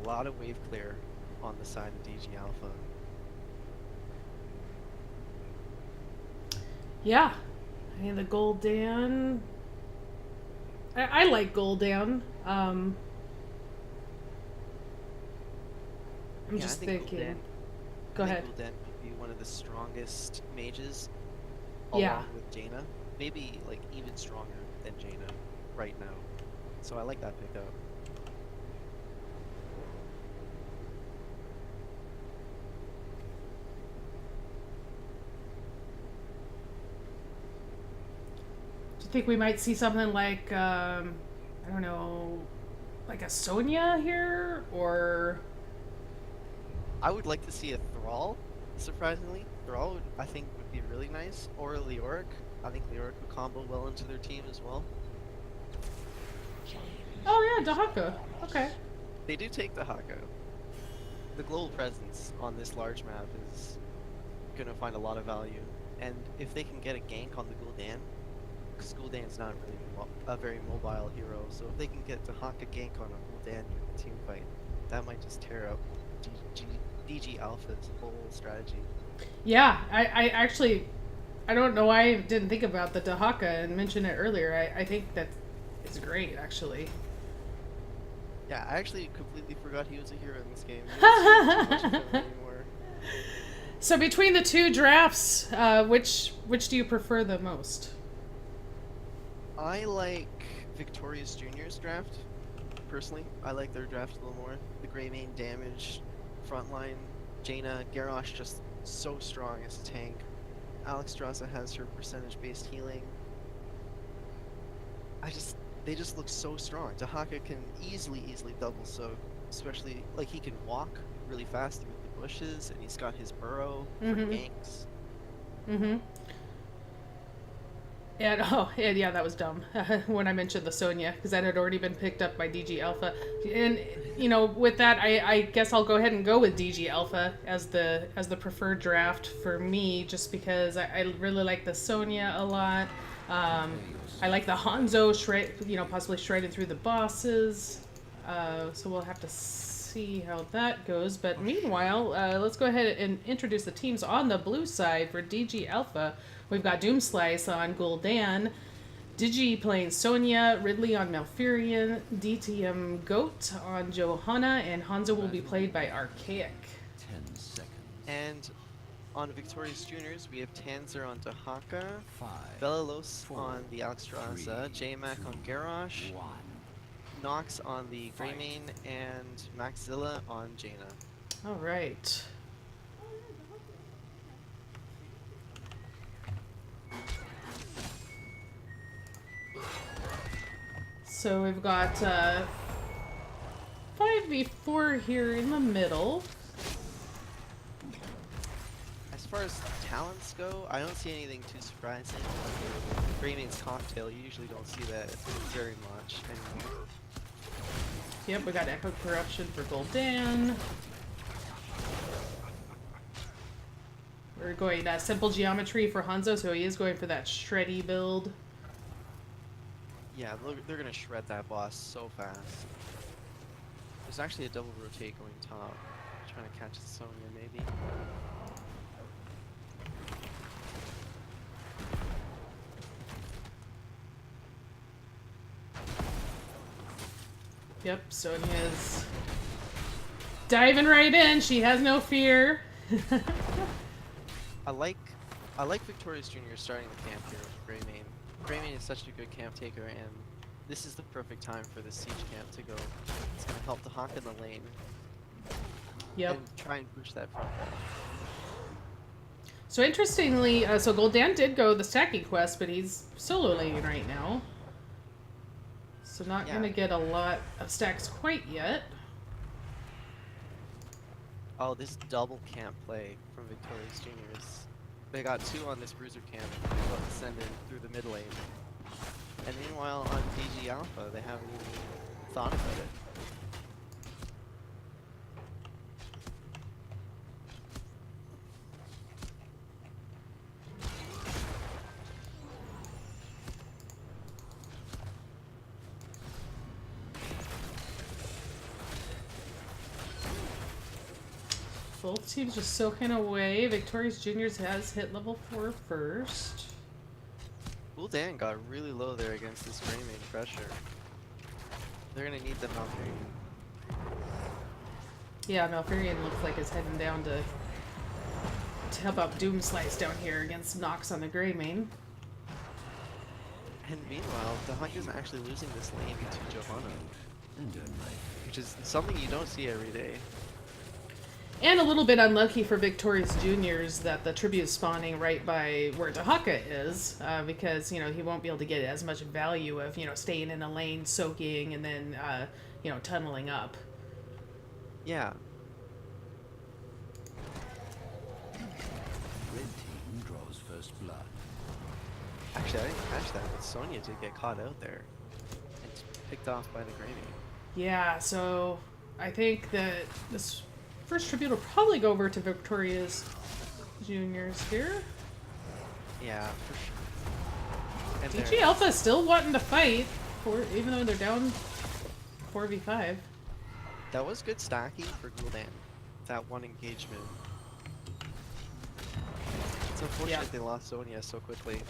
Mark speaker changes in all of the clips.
Speaker 1: lot of wave clear on the side of DG Alpha.
Speaker 2: Yeah. I mean, the Gul'dan... I like Gul'dan. I'm
Speaker 1: Yeah, I
Speaker 2: just
Speaker 1: think
Speaker 2: thinking...
Speaker 1: I
Speaker 2: Go
Speaker 1: think
Speaker 2: ahead.
Speaker 1: Gul'dan would be one of the strongest mages
Speaker 2: Yeah.
Speaker 1: along with Jaina. Maybe like even stronger than Jaina right now. So I like that pickup.
Speaker 2: Do you think we might see something like, I don't know, like a Sonya here? Or...
Speaker 1: I would like to see a Thrall, surprisingly. Thrall would, I think would be really nice. Or a Leoric. I think Leoric would combo well into their team as well.
Speaker 2: Oh, yeah, Dahaka. Okay.
Speaker 1: They do take the Hako. The global presence on this large map is gonna find a lot of value. And if they can get a gank on the Gul'dan, because Gul'dan's not really a very mobile hero, so if they can get Dahaka gank on a Gul'dan during the team fight, that might just tear up DG Alpha's whole strategy.
Speaker 2: Yeah, I actually... I don't know why I didn't think about the Dahaka and mention it earlier. I think that it's great, actually.
Speaker 1: Yeah, I actually completely forgot he was a hero in this game. You don't see too much of him anymore.
Speaker 2: So between the two drafts, which do you prefer the most?
Speaker 1: I like Victorious Junior's draft, personally. I like their draft a little more. The Grey Mane damage, frontline, Jaina, Garrosh just so strong as a tank. Alexstrasza has her percentage-based healing. They just look so strong. Dahaka can easily double soak, especially, like, he can walk really fast through the bushes, and he's got his burrow for ganks.
Speaker 2: Mm-hmm. And yeah, that was dumb when I mentioned the Sonya, because that had already been picked up by DG Alpha. And with that, I guess I'll go ahead and go with DG Alpha as the preferred draft for me, just because I really like the Sonya a lot. I like the Hanzo possibly shredded through the bosses. So we'll have to see how that goes. But meanwhile, let's go ahead and introduce the teams on the blue side for DG Alpha. We've got Doomslice on Gul'dan, Digi playing Sonya, Ridley on Malfurion, DTM Goat on Johanna, and Hanzo will be played by Archaic.
Speaker 3: 10 seconds.
Speaker 1: And on Victorious Juniors, we have Tanzer on Dahaka,
Speaker 3: 5,
Speaker 1: Belalos
Speaker 3: 4,
Speaker 1: on the Alexstrasza,
Speaker 3: 3,
Speaker 1: J-Mac on
Speaker 3: 2,
Speaker 1: Garrosh,
Speaker 3: 1.
Speaker 1: Nox on the Greymane, and Maxilla on Jaina.
Speaker 2: All right. So we've got 5v4 here in the middle.
Speaker 1: As far as talents go, I don't see anything too surprising. Greymane's cocktail, you usually don't see that very much anymore.
Speaker 2: Yep, we got Echo Corruption for Gul'dan. We're going simple geometry for Hanzo, so he is going for that shreddy build.
Speaker 1: Yeah, they're gonna shred that boss so fast. There's actually a double rotate going top. Trying to catch the Sonya, maybe.
Speaker 2: Yep, Sonya's diving right in. She has no fear.
Speaker 1: I like Victorious Junior starting the camp here with Greymane. Greymane is such a good camp taker, and this is the perfect time for the siege camp to go. It's gonna help the Hawk in the lane.
Speaker 2: Yep.
Speaker 1: And try and push that front line.
Speaker 2: So interestingly, so Gul'dan did go the stacking quest, but he's solo laning right now. So not gonna get a lot of stacks quite yet.
Speaker 1: Oh, this double camp play from Victorious Juniors. They got 2 on this bruiser camp, about to send in through the mid lane. And meanwhile on DG Alpha, they haven't even thought about it.
Speaker 2: Both teams just soaking away. Victorious Juniors has hit level 4 first.
Speaker 1: Gul'dan got really low there against this Greymane pressure. They're gonna need the Malfurion.
Speaker 2: Yeah, Malfurion looks like it's heading down to help out Doomslice down here against Nox on the Greymane.
Speaker 1: And meanwhile, Dahak isn't actually losing this lane to Johanna, which is something you don't see every day.
Speaker 2: And a little bit unlucky for Victorious Juniors that the tribute is spawning right by where Dahaka is, because, you know, he won't be able to get as much value of, you know, staying in a lane, soaking, and then, you know, tunneling up.
Speaker 1: Yeah.
Speaker 3: Red team draws first blood.
Speaker 1: Actually, I didn't catch that, but Sonya did get caught out there and picked off by the Greymane.
Speaker 2: Yeah, so I think that this first tribute will probably go over to Victorious Juniors here.
Speaker 1: Yeah, for sure. And
Speaker 2: DG Alpha still wanting to fight, even though they're down 4v5.
Speaker 1: that was good stacking for Gul'dan. That one engagement. It's unfortunate they lost Sonya so quickly.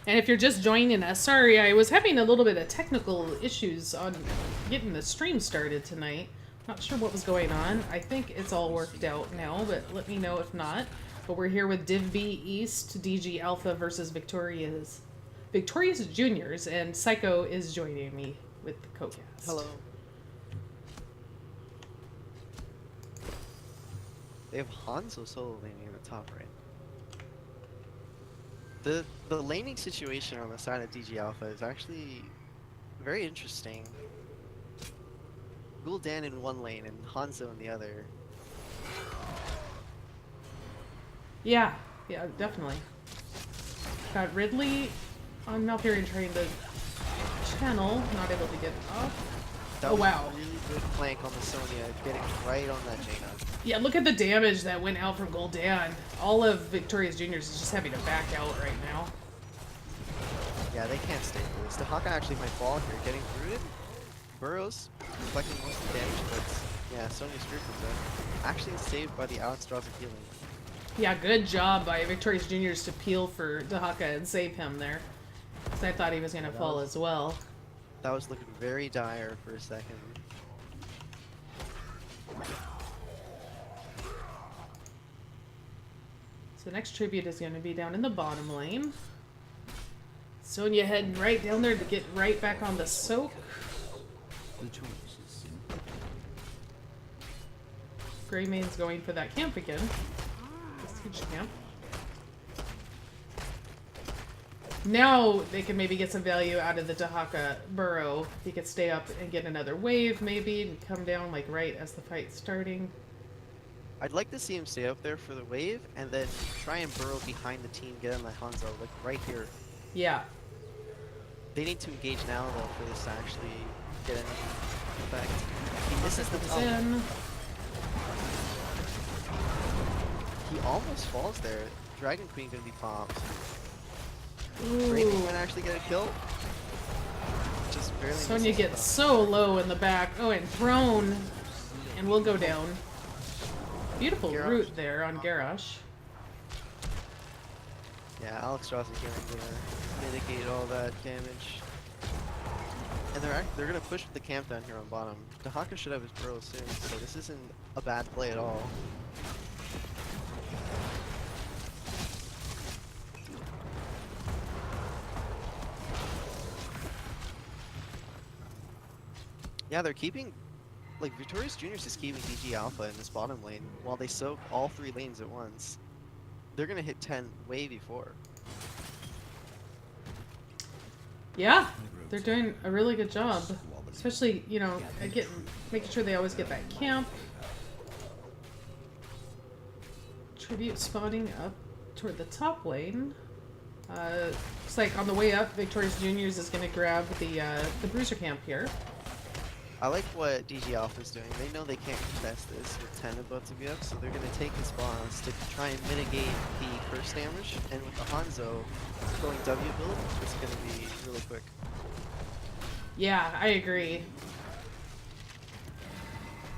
Speaker 2: And if you're just joining us, sorry, I was having a little bit of technical issues on getting the stream started tonight. Not sure what was going on. I think it's all worked out now, but let me know if not. But we're here with Div B East, DG Alpha versus Victorious Juniors, and Psycho is joining me with the co-cast.
Speaker 1: Hello. They have Hanzo solo laning in the top right. The laning situation on the side of DG Alpha is actually very interesting. Gul'dan in one lane and Hanzo in the other.
Speaker 2: Yeah, definitely. Got Ridley on Malfurion trying to channel, not able to get up.
Speaker 1: That
Speaker 2: Oh
Speaker 1: was
Speaker 2: wow.
Speaker 1: a really good flank on the Sonya, getting right on that Jaina.
Speaker 2: Yeah, look at the damage that went out from Gul'dan. All of Victorious Juniors is just having to back out right now.
Speaker 1: Yeah, they can't stay for this. The Hawkeye actually might fall here, getting through it. Burrows reflecting most of the damage, but yeah, Sonya screwed from that. Actually saved by the Alex-Draws of healing.
Speaker 2: Yeah, good job by Victorious Juniors to peel for Dahaka and save him there. Because I thought he was going to fall as well.
Speaker 1: That was looking very dire for a second.
Speaker 2: So the next tribute is going to be down in the bottom lane. Sonya heading right down there to get right back on the soak.
Speaker 3: The choice is simple.
Speaker 2: Greymane's going for that camp again. This huge camp. Now they can maybe get some value out of the Dahaka burrow. He could stay up and get another wave maybe and come down like right as the fight's starting.
Speaker 1: I'd like to see him stay up there for the wave and then try and burrow behind the team, get on the Hanzo, like right here.
Speaker 2: Yeah.
Speaker 1: They need to engage now though for this to actually get any effect. He misses the
Speaker 2: Comes
Speaker 1: top.
Speaker 2: in.
Speaker 1: He almost falls there. Dragon Queen gonna be popped.
Speaker 2: Ooh.
Speaker 1: Greymane might actually get a kill. Just barely.
Speaker 2: Sonya
Speaker 1: misses
Speaker 2: gets so low in the back. Oh, and thrown. And will go down. Beautiful
Speaker 1: Garrosh.
Speaker 2: route there on Garrosh.
Speaker 1: Yeah, Alex-Draws of healing gonna mitigate all that damage. And they're gonna push the camp down here on bottom. Dahaka should have his burrow soon, so this isn't a bad play at all. Yeah, they're keeping, like, Victorious Juniors is keeping DG Alpha in this bottom lane while they soak all three lanes at once. They're gonna hit 10 way before.
Speaker 2: Yeah, they're doing a really good job. Especially, you know, making sure they always get that camp. Tribute spawning up toward the top lane. Looks like on the way up, Victorious Juniors is going to grab the bruiser camp here.
Speaker 1: I like what DG Alpha is doing. They know they can't contest this with 10 about to be up, so they're going to take the spawns to try and mitigate the curse damage. And with the Hanzo going W build, it's going to be really quick.
Speaker 2: Yeah, I agree.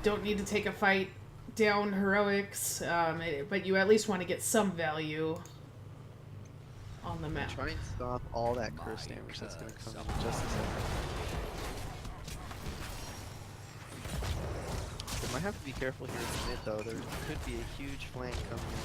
Speaker 2: Don't need to take a fight down heroics, but you at least want to get some value on the map.
Speaker 1: Try and stop all that curse damage that's going to come in just a second. They might have to be careful here in the mid though, there could be a huge flank coming in.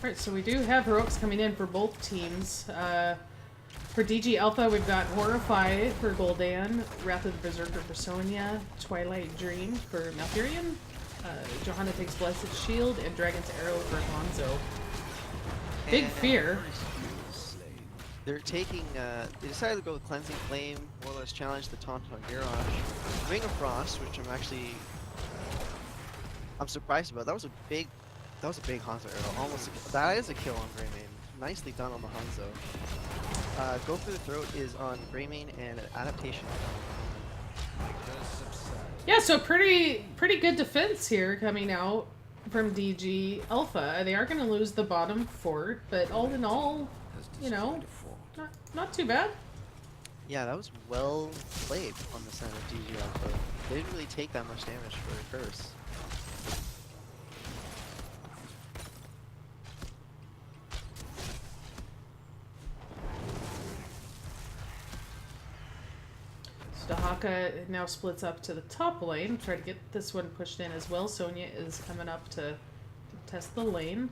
Speaker 2: Alright, so we do have heroics coming in for both teams. For DG Alpha, we've got Horrify for Gul'dan, Wrath of the Berserker for Sonya, Twilight Dream for Malfurion, Johanna takes Blessed Shield, and Dragon's Arrow for Hanzo. Big fear.
Speaker 1: They're taking, they decided to go with Cleansing Flame, Warlord's Challenge, the Taunt on Mirage, Ring of Frost, which I'm surprised about. That was a big Hanzo arrow. Almost, that is a kill on Greymane. Nicely done on the Hanzo. Go for the Throat is on Greymane and an adaptation.
Speaker 2: Yeah, so pretty good defense here coming out from DG Alpha. They are going to lose the bottom fort, but all in all, you know, not too bad.
Speaker 1: Yeah, that was well played on the side of DG Alpha. They didn't really take that much damage for a curse.
Speaker 2: Dahaka now splits up to the top lane, try to get this one pushed in as well. Sonya is coming up to test the lane.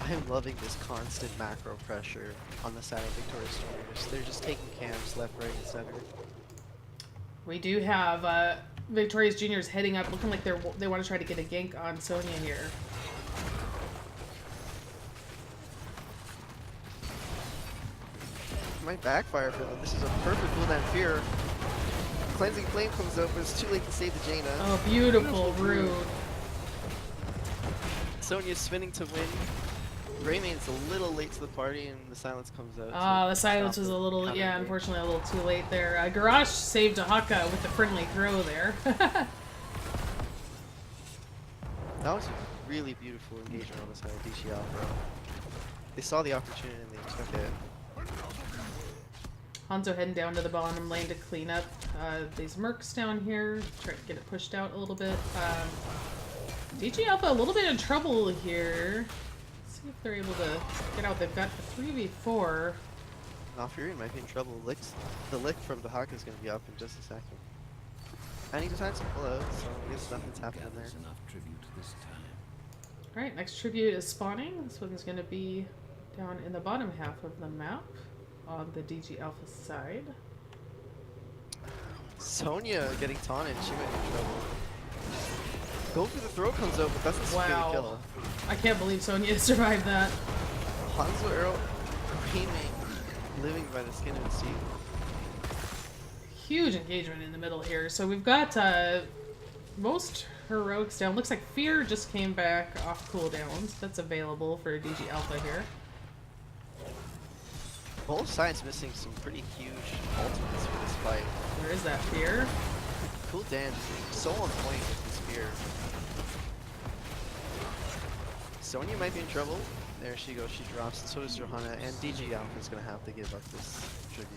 Speaker 1: I'm loving this constant macro pressure on the side of Victorious Juniors. They're just taking camps left, right, and center.
Speaker 2: We do have Victorious Juniors heading up, looking like they want to try to get a gank on Sonya here.
Speaker 1: Might backfire for them. This is a perfect Gul'dan Fear. Cleansing Flame comes up, but it's too late to save the Jaina.
Speaker 2: Oh, beautiful Rude.
Speaker 1: Sonya's spinning to win. Greymane's a little late to the party, and the silence comes out.
Speaker 2: Ah, the silence was a little, yeah, unfortunately a little too late there. Garage saved Dahaka with the friendly throw there.
Speaker 1: That was a really beautiful engagement on the side of DG Alpha. They saw the opportunity and they took it.
Speaker 2: Hanzo heading down to the bottom lane to clean up these mercs down here, try to get it pushed out a little bit. DG Alpha a little bit in trouble here. Let's see if they're able to get out. They've got the 3v4.
Speaker 1: Malfurion might be in trouble. The lick from Dahaka is going to be up in just a second. And he decides to pull out, so I guess nothing's happening there.
Speaker 3: Enough tribute this time.
Speaker 2: Alright, next tribute is spawning. This one's going to be down in the bottom half of the map on the DG Alpha side.
Speaker 1: Sonya getting taunted, she might be in trouble. Go for the throw comes out, but that's a spin kill.
Speaker 2: I can't believe Sonya survived that.
Speaker 1: Hanzo arrow, Greymane, living by the skin of his teeth.
Speaker 2: Huge engagement in the middle here. So we've got most heroics down. Looks like Fear just came back off cooldowns. That's available for DG Alpha here.
Speaker 1: Both sides missing some pretty huge ultimates for this fight.
Speaker 2: Where is that Fear?
Speaker 1: Gul'dan so on point with his Fear. Sonya might be in trouble. There she goes, she drops, and so does Johanna, and DG Alpha is going to have to give up this tribute.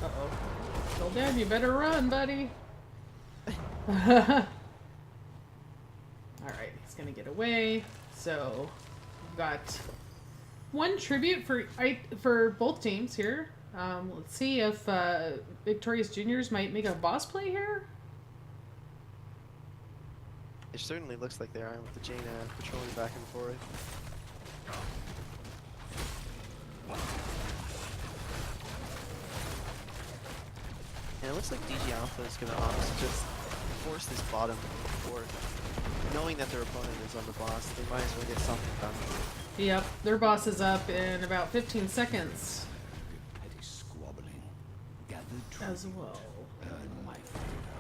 Speaker 2: Uh-oh. Gul'dan, you better run, buddy. Alright, he's going to get away. So, we've got one tribute for both teams here. Let's see if Victorious Juniors might make a boss play here.
Speaker 1: It certainly looks like they are, with the Jaina patrolling back and forth. And it looks like DG Alpha is going to opt to just force this bottom fort. Knowing that their opponent is on the boss, they might as well get something done.
Speaker 2: Yep, their boss is up in about 15 seconds.
Speaker 3: Petty squabbling.
Speaker 2: As well.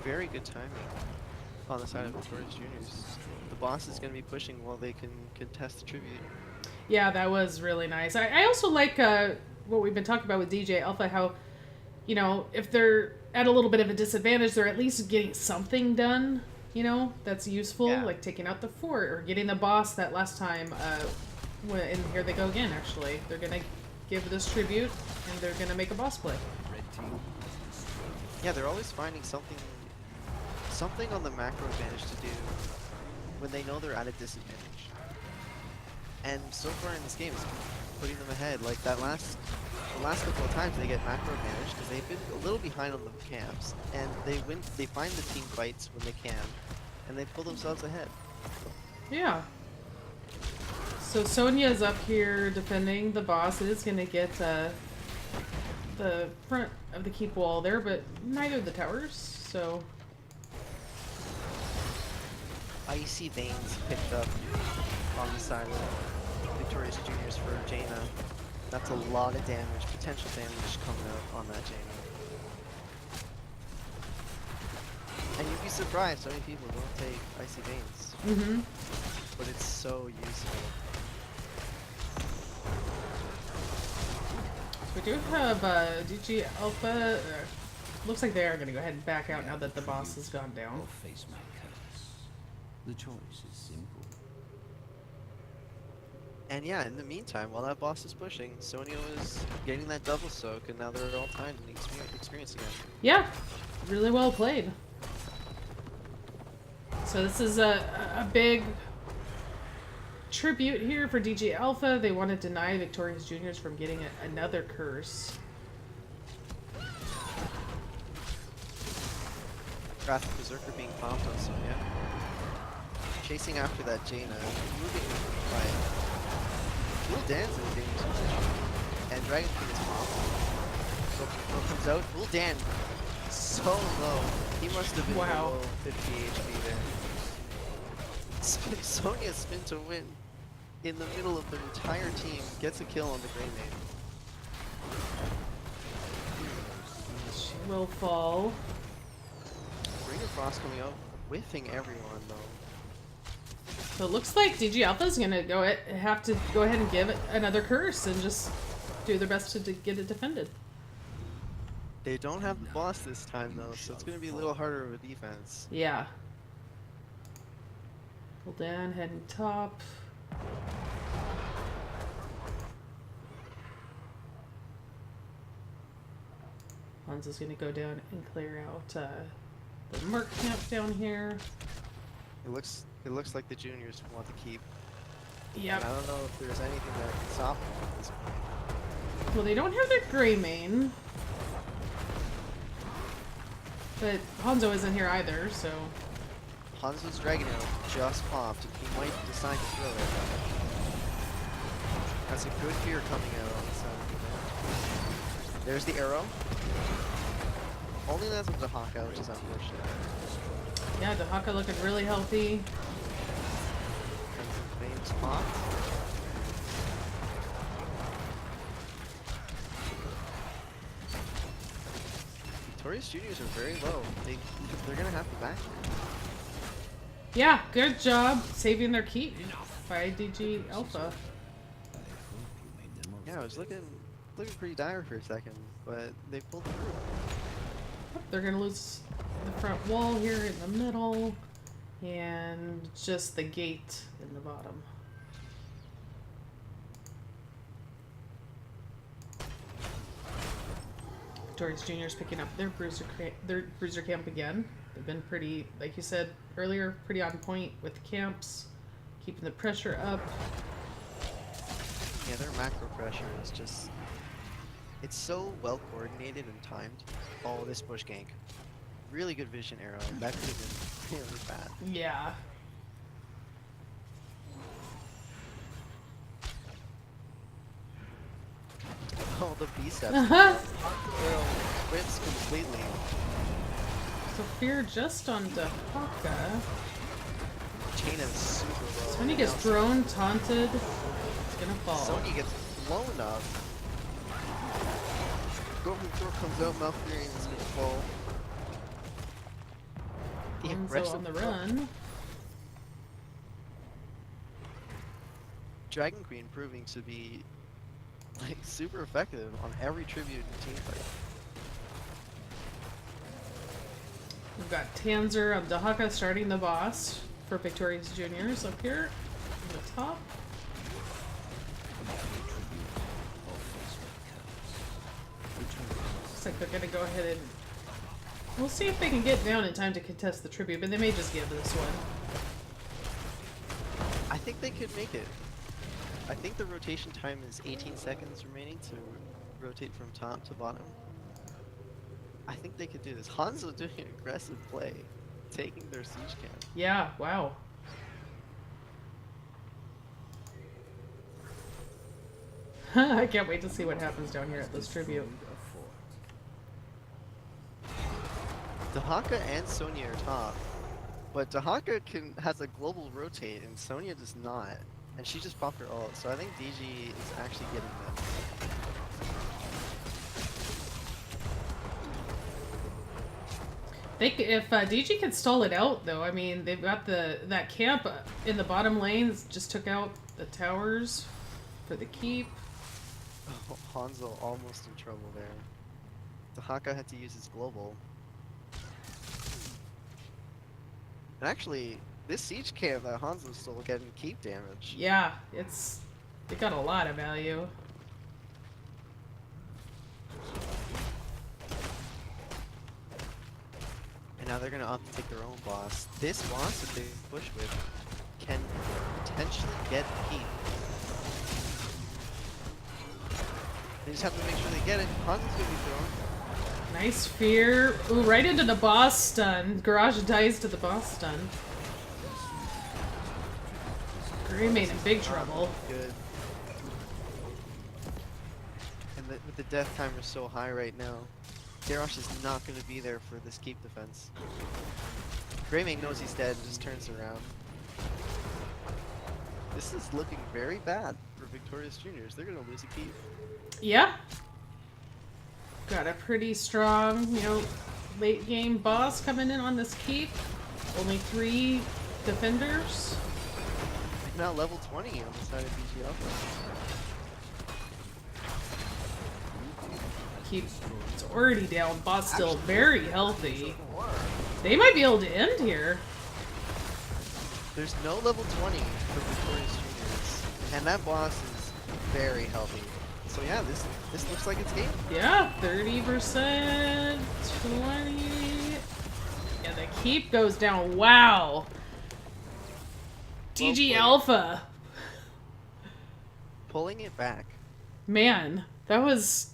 Speaker 1: Very good timing on the side of Victorious Juniors. The boss is going to be pushing while they can contest the tribute.
Speaker 2: Yeah, that was really nice. I also like what we've been talking about with DJ Alpha, how you know, if they're at a little bit of a disadvantage, they're at least getting something done, you know, that's useful,
Speaker 1: Yeah.
Speaker 2: like taking out the fort or getting the boss that last time. And here they go again, actually. They're gonna give this tribute, and they're gonna make a boss play.
Speaker 3: Red team.
Speaker 1: Yeah, they're always finding something on the macro advantage to do when they know they're at a disadvantage. And so far in this game, it's putting them ahead. Like the last couple of times, they get macro advantage because they've been a little behind on the camps, and they win. They find the team fights when they can, and they pull themselves ahead.
Speaker 2: Yeah. So Sonia's up here defending the boss. It is gonna get the front of the keep wall there, but neither of the towers, so...
Speaker 1: Icy Veins picked up on the side of Victorious Juniors for Jaina. That's a lot of damage, potential damage coming out on that Jaina. And you'd be surprised how many people don't take Icy Veins.
Speaker 2: Mm-hmm.
Speaker 1: But it's so useful.
Speaker 2: We do have DG Alpha. Looks like they are going to go ahead and back out now that the boss has gone down.
Speaker 3: Or face my curse. The choice is simple.
Speaker 1: And yeah, in the meantime, while that boss is pushing, Sonya was getting that double soak, and now they're all timed and experience again.
Speaker 2: Yeah, really well played. So this is a big tribute here for DG Alpha. They want to deny Victorious Juniors from getting another curse.
Speaker 1: Wrath of Berserker being pumped on Sonya. Chasing after that Jaina, moving by Full Dance is being too much. And Dragon Queen is pumped. So comes out, Full Dan so low. He must have been
Speaker 2: Wow.
Speaker 1: below 50 HP there. Sonya spin to win in the middle of the entire team, gets a kill on the Grey Maiden.
Speaker 2: She will fall.
Speaker 1: Ring of Frost coming out, whiffing everyone though.
Speaker 2: So it looks like DG Alpha is gonna have to go ahead and give it another curse and just do their best to get it defended.
Speaker 1: They don't have the boss this time though, so it's gonna be a little harder of a defense.
Speaker 2: Yeah. Pull down, heading top. Hanzo's gonna go down and clear out the Merc camp down here.
Speaker 1: It looks like the juniors want to keep.
Speaker 2: Yep.
Speaker 1: And I don't know if there's anything that can stop them at this point.
Speaker 2: Well, they don't have their Grey Mane. But Hanzo isn't here either, so...
Speaker 1: Hanzo's Dragon Arrow just popped, and he might decide to throw it. That's a good fear coming out on the side of the net. There's the arrow. Only lands with the Haka, which is unfortunate.
Speaker 2: Yeah, Dahaka looking really healthy.
Speaker 1: And Veins popped. Victorious Juniors are very low. They're gonna have to back here.
Speaker 2: Yeah, good job saving their keep by DG Alpha.
Speaker 1: Yeah, it was looking pretty dire for a second, but they pulled through.
Speaker 2: They're gonna lose the front wall here in the middle, and just the gate in the bottom. Victorious Juniors picking up their bruiser camp again. They've been pretty, like you said earlier, pretty on point with the camps, keeping the pressure up.
Speaker 1: Yeah, their macro pressure is just... It's so well coordinated and timed. Oh, this bush gank. Really good vision arrow. That could have been really bad.
Speaker 2: Yeah.
Speaker 1: Oh, the B-steps.
Speaker 2: Uh-huh.
Speaker 1: Arrow quits completely.
Speaker 2: So fear just on Dahaka.
Speaker 1: Jaina's super low.
Speaker 2: So when he gets
Speaker 1: Now
Speaker 2: thrown, taunted, it's gonna fall.
Speaker 1: Sonya gets blown up. Golden Throat comes out, Malfury is gonna fall. The
Speaker 2: Hanzo
Speaker 1: aggressive
Speaker 2: on the run.
Speaker 1: Dragon Queen proving to be like super effective on every tribute and team fight.
Speaker 2: We've got Tanzer of Dahaka starting the boss for Victorious Juniors up here on the top. Looks like they're gonna go ahead and we'll see if they can get down in time to contest the tribute, but they may just give this one.
Speaker 1: I think they could make it. I think the rotation time is 18 seconds remaining to rotate from top to bottom. I think they could do this. Hanzo doing an aggressive play, taking their siege camp.
Speaker 2: Yeah, wow. I can't wait to see what happens down here at this tribute.
Speaker 1: Dahaka and Sonya are top, but Dahaka has a global rotate and Sonya does not. And she just popped her ult, so I think DG is actually getting them.
Speaker 2: If DG can stall it out, though, I mean, they've got that camp in the bottom lanes, just took out the towers for the keep.
Speaker 1: Oh, Hanzo almost in trouble there. Dahaka had to use his global. And actually, this siege camp that Hanzo's still getting keep damage.
Speaker 2: Yeah, it got a lot of value.
Speaker 1: And now they're gonna opt to take their own boss. This boss that they push with can potentially get keep. They just have to make sure they get it. Hanzo's gonna be thrown.
Speaker 2: Nice fear. Ooh, right into the boss stun. Garage dies to the boss stun. Gray made in big trouble.
Speaker 1: Good. And with the death timer so high right now, Garrosh is not going to be there for this keep defense. Greymane knows he's dead and just turns around. This is looking very bad for Victorious Juniors. They're going to lose a keep.
Speaker 2: Yeah. Got a pretty strong, late game boss coming in on this keep. Only 3 defenders.
Speaker 1: Now level 20 on the side of BG Alpha.
Speaker 2: Keep it's already down. Boss still very healthy. They might be able to end here.
Speaker 1: There's no level 20 for Victorious Juniors, and that boss is very healthy. So yeah, this looks like it's game.
Speaker 2: Yeah, 30%, 20. Yeah, the keep goes down. Wow. DG Alpha.
Speaker 1: Pulling it back.
Speaker 2: Man, that was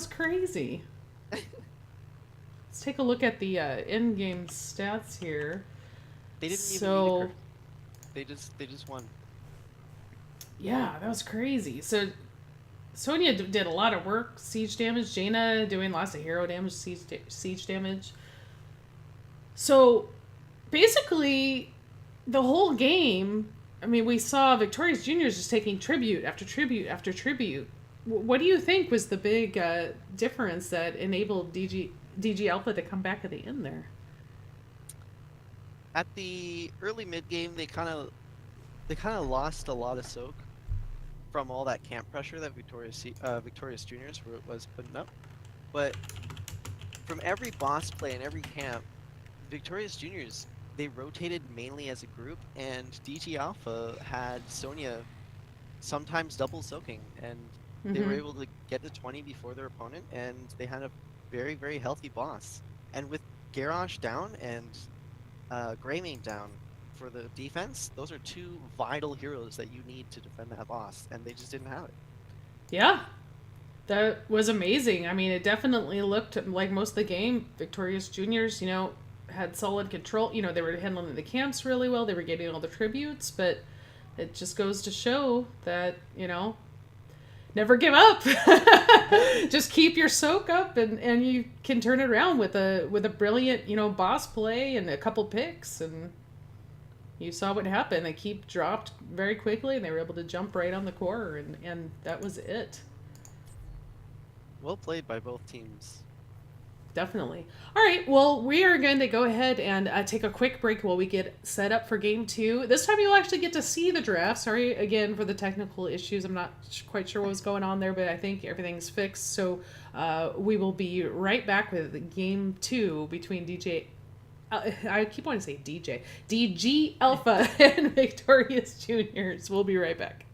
Speaker 2: crazy. Let's take a look at the in-game stats here.
Speaker 1: They didn't even need a crit. They just won.
Speaker 2: Yeah, that was crazy. So Sonya did a lot of work, siege damage. Jaina doing lots of hero damage, siege damage. So basically, the whole game, I mean, we saw Victorious Juniors just taking tribute after tribute after tribute. What do you think was the big difference that enabled DG Alpha to come back at the end there?
Speaker 1: At the early mid game, they kind of lost a lot of soak from all that camp pressure that Victorious Juniors was putting up. But from every boss play and every camp, Victorious Juniors, they rotated mainly as a group, and DG Alpha had Sonya sometimes double soaking, and they were able to get to 20 before their opponent, and they had a very, very healthy boss. And with Garrosh down and Greymane down for the defense, those are 2 vital heroes that you need to defend that boss, and they just didn't have it.
Speaker 2: Yeah, that was amazing. I mean, it definitely looked like most of the game, Victorious Juniors, had solid control. They were handling the camps really well. They were getting all the tributes, but it just goes to show that, never give up. Just keep your soak up, and you can turn it around with a brilliant, boss play and a couple picks, and you saw what happened. The keep dropped very quickly, and they were able to jump right on the core, and that was it.
Speaker 1: Well played by both teams.
Speaker 2: Definitely. All right. Well, we are going to go ahead and take a quick break while we get set up for game two. This time you'll actually get to see the draft. Sorry again for the technical issues. I'm not quite sure what was going on there, but I think everything's fixed. So we will be right back with game two between DJ. I keep wanting to say DJ. DG Alpha and Victorious Juniors. We'll be right back.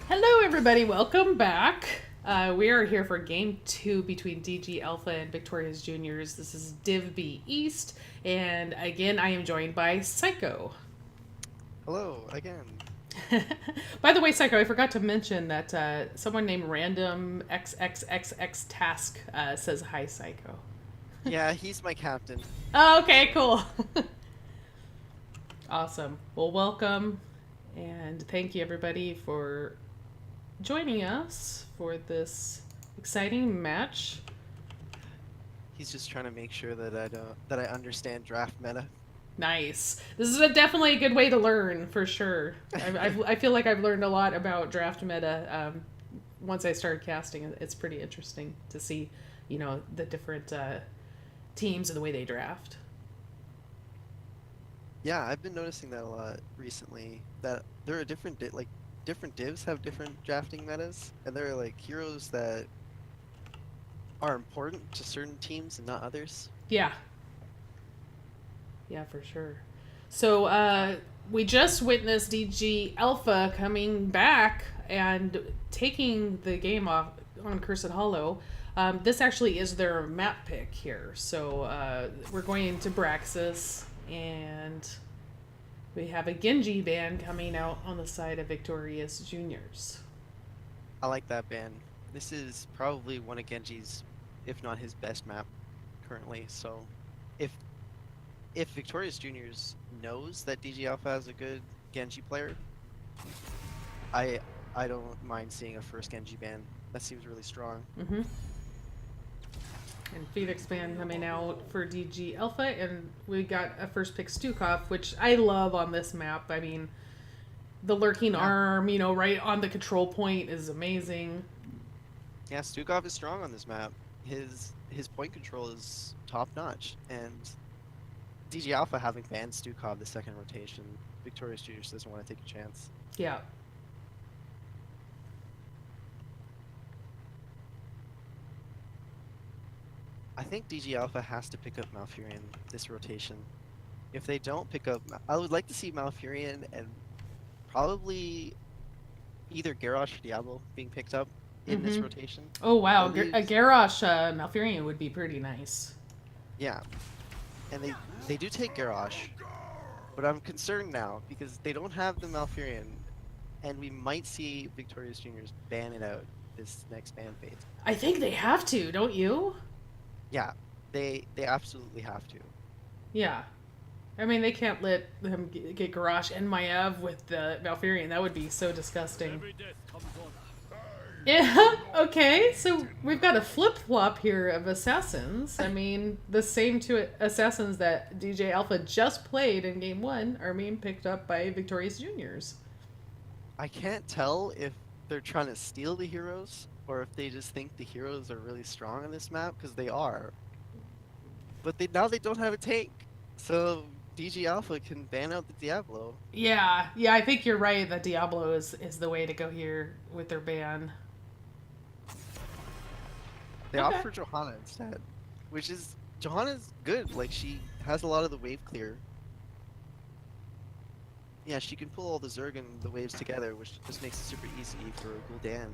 Speaker 2: Hello, everybody. Welcome back. We are here for game two between DG Alpha and Victorious Juniors. This is Div B East, and again, I am joined by Psycho.
Speaker 1: Hello again.
Speaker 2: By the way, Psycho, I forgot to mention that someone named Random XXXX Task says hi, Psycho.
Speaker 1: Yeah, he's my captain.
Speaker 2: Oh, okay, cool. Awesome. Well, welcome, and thank you, everybody, for joining us for this exciting match.
Speaker 1: He's just trying to make sure that I understand draft meta.
Speaker 2: Nice. This is definitely a good way to learn, for sure. I feel like I've learned a lot about draft meta once I started casting. It's pretty interesting to see, the different teams and the way they draft.
Speaker 1: Yeah, I've been noticing that a lot recently. That there are different divs have different drafting metas, and there are like heroes that are important to certain teams and not others.
Speaker 2: Yeah. Yeah, for sure. So we just witnessed DG Alpha coming back and taking the game off on Cursed Hollow. This actually is their map pick here. So we're going into Braxis, and we have a Genji band coming out on the side of Victorious Juniors.
Speaker 1: I like that ban. This is probably one of Genji's, if not his best map currently. So if Victorious Juniors knows that DG Alpha has a good Genji player, I I don't mind seeing a first Genji ban. That seems really strong.
Speaker 2: Mm-hmm. And Phoenix Fan coming out for DG Alpha, and we got a first pick Stukov, which I love on this map. I mean, the lurking
Speaker 1: Yeah.
Speaker 2: arm, right on the control point is amazing.
Speaker 1: Yeah, Stukov is strong on this map. His point control is top notch, and DG Alpha having banned Stukov the second rotation, Victorious Juniors doesn't want to take a chance.
Speaker 2: Yeah.
Speaker 1: I think DG Alpha has to pick up Malfurion this rotation. If they don't pick up, I would like to see Malfurion and probably either Garrosh or Diablo being picked up in this rotation.
Speaker 2: Oh wow,
Speaker 1: That
Speaker 2: a
Speaker 1: leaves-
Speaker 2: Garrosh Malfurion would be pretty nice.
Speaker 1: Yeah, and they do take Garrosh, but I'm concerned now because they don't have the Malfurion, and we might see Victorious Juniors ban it out this next ban phase.
Speaker 2: I think they have to, don't you?
Speaker 1: Yeah, they absolutely have to.
Speaker 2: Yeah. I mean, they can't let them get Garrosh and Maiev with the Malfurion. That would be so disgusting. Yeah, okay, so we've got a flip-flop here of assassins. I mean, the same two assassins that DJ Alpha just played in Game 1 are being picked up by Victorious Juniors.
Speaker 1: I can't tell if they're trying to steal the heroes or if they just think the heroes are really strong on this map, because they are. But now they don't have a tank, so DG Alpha can ban out the Diablo.
Speaker 2: Yeah, I think you're right that Diablo is the way to go here with their ban.
Speaker 1: They
Speaker 2: Okay.
Speaker 1: opt for Johanna instead, which is Johanna's good. Like, she has a lot of the wave clear. Yeah, she can pull all the Zerg and the waves together, which just makes it super easy for Gul'dan.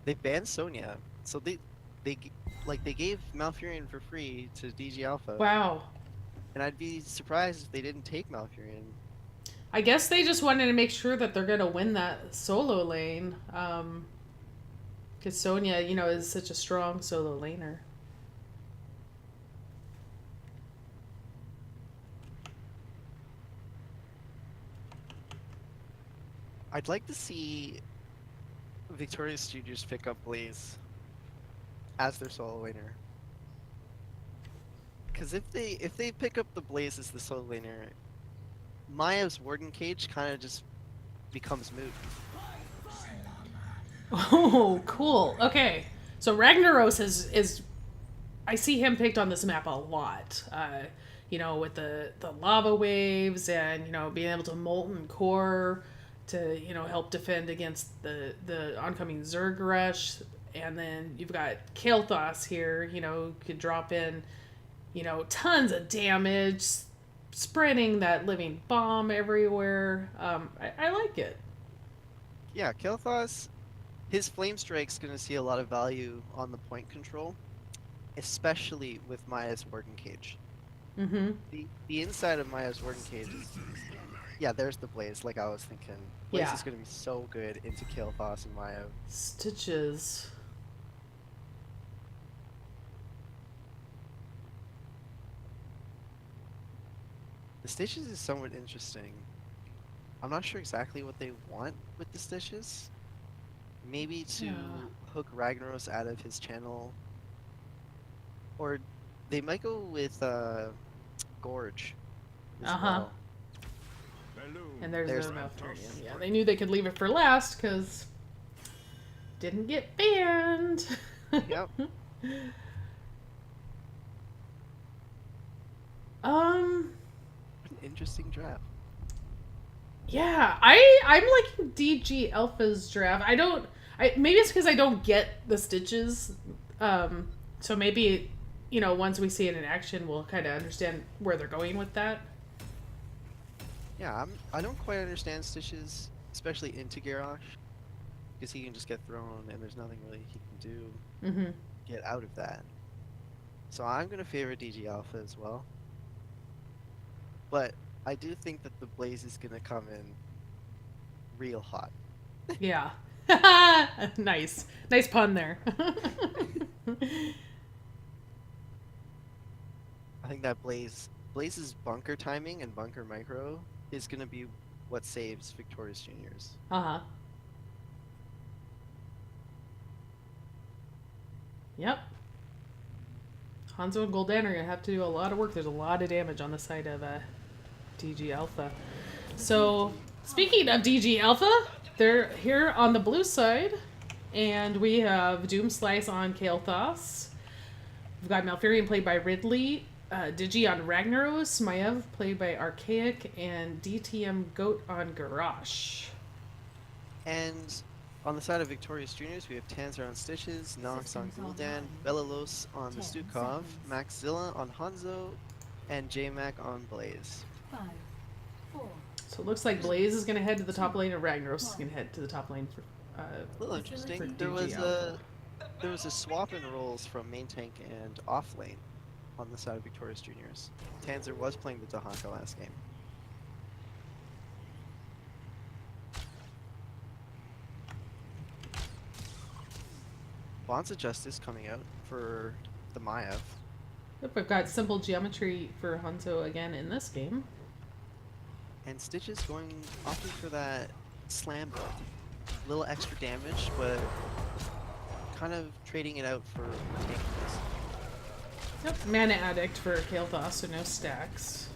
Speaker 1: They banned Sonya, so they gave Malfurion for free to DG Alpha.
Speaker 2: Wow.
Speaker 1: And I'd be surprised if they didn't take Malfurion.
Speaker 2: I guess they just wanted to make sure that they're gonna win that solo lane. Because Sonya, is such a strong solo laner.
Speaker 1: I'd like to see Victorious Juniors pick up Blaze as their solo laner. Because if they pick up the Blaze as the solo laner, Maya's Warden Cage kind of just becomes moot.
Speaker 2: Oh, cool. Okay. So Ragnaros is I see him picked on this map a lot. With the lava waves and, being able to molten core to, help defend against the oncoming Zerg rush. And then you've got Kael'thas here, could drop in, tons of damage, spreading that living bomb everywhere. I like it.
Speaker 1: Yeah, Kael'thas, his Flame Strike's going to see a lot of value on the point control, especially with Maya's Warden Cage.
Speaker 2: Mm-hmm.
Speaker 1: The inside of Maya's Warden Cage is... Yeah, there's the Blaze, like I was thinking. Blaze
Speaker 2: Yeah.
Speaker 1: is going to be so good into Kael'thas and Maya.
Speaker 2: Stitches.
Speaker 1: The Stitches is somewhat interesting. I'm not sure exactly what they want with the Stitches. Maybe to
Speaker 2: Yeah.
Speaker 1: hook Ragnaros out of his channel. Or they might go with Gorge as
Speaker 2: Uh-huh.
Speaker 1: well.
Speaker 2: And there's
Speaker 1: There's
Speaker 2: no
Speaker 1: the
Speaker 2: Malfurion. Yeah, they knew they could leave it for last because didn't get banned.
Speaker 1: Yep.
Speaker 2: Um.
Speaker 1: An interesting draft.
Speaker 2: Yeah, I'm liking DG Alpha's draft. Maybe it's because I don't get the Stitches. So maybe once we see it in action, we'll kind of understand where they're going with that.
Speaker 1: Yeah, I don't quite understand Stitches, especially into Garrosh, because he can just get thrown and there's nothing really he can do
Speaker 2: Mm-hmm.
Speaker 1: get out of that. So I'm gonna favor DG Alpha as well. But I do think that the Blaze is gonna come in real hot.
Speaker 2: Yeah. Nice. Nice pun there.
Speaker 1: I think that Blaze's bunker timing and bunker micro is gonna be what saves Victorious Juniors.
Speaker 2: Uh-huh. Yep. Hanzo and Gul'dan are going to have to do a lot of work. There's a lot of damage on the side of DG Alpha. So, speaking of DG Alpha, they're here on the blue side. And we have Doomslice on Kael'thas. We've got Malfurion played by Ridley. Digi on Ragnaros. Maiev played by Archaic. And DTM Goat on Garrosh.
Speaker 1: And on the side of Victorious Juniors, we have Tanzer on Stitches, Nox on Gul'dan, Belalos on the Stukov, Maxilla on Hanzo, and J-Mac on Blaze.
Speaker 4: 5, 4.
Speaker 2: So it looks like Blaze is going to head to the top lane, and Ragnaros is going to head to the top lane for.
Speaker 1: A little interesting.
Speaker 2: for
Speaker 1: There was
Speaker 2: DG Alpha.
Speaker 1: there was a swap in roles from main tank and off lane on the side of Victorious Juniors. Tanzer was playing the Dahaka last game. Bonds of Justice coming out for the Maiev.
Speaker 2: Yep, I've got simple geometry for Hanzo again in this game.
Speaker 1: And Stitches going opting for that slam build. A little extra damage, but kind of trading it out for tankiness.
Speaker 2: Yep, Mana Addict for Kael'thas, so no stacks.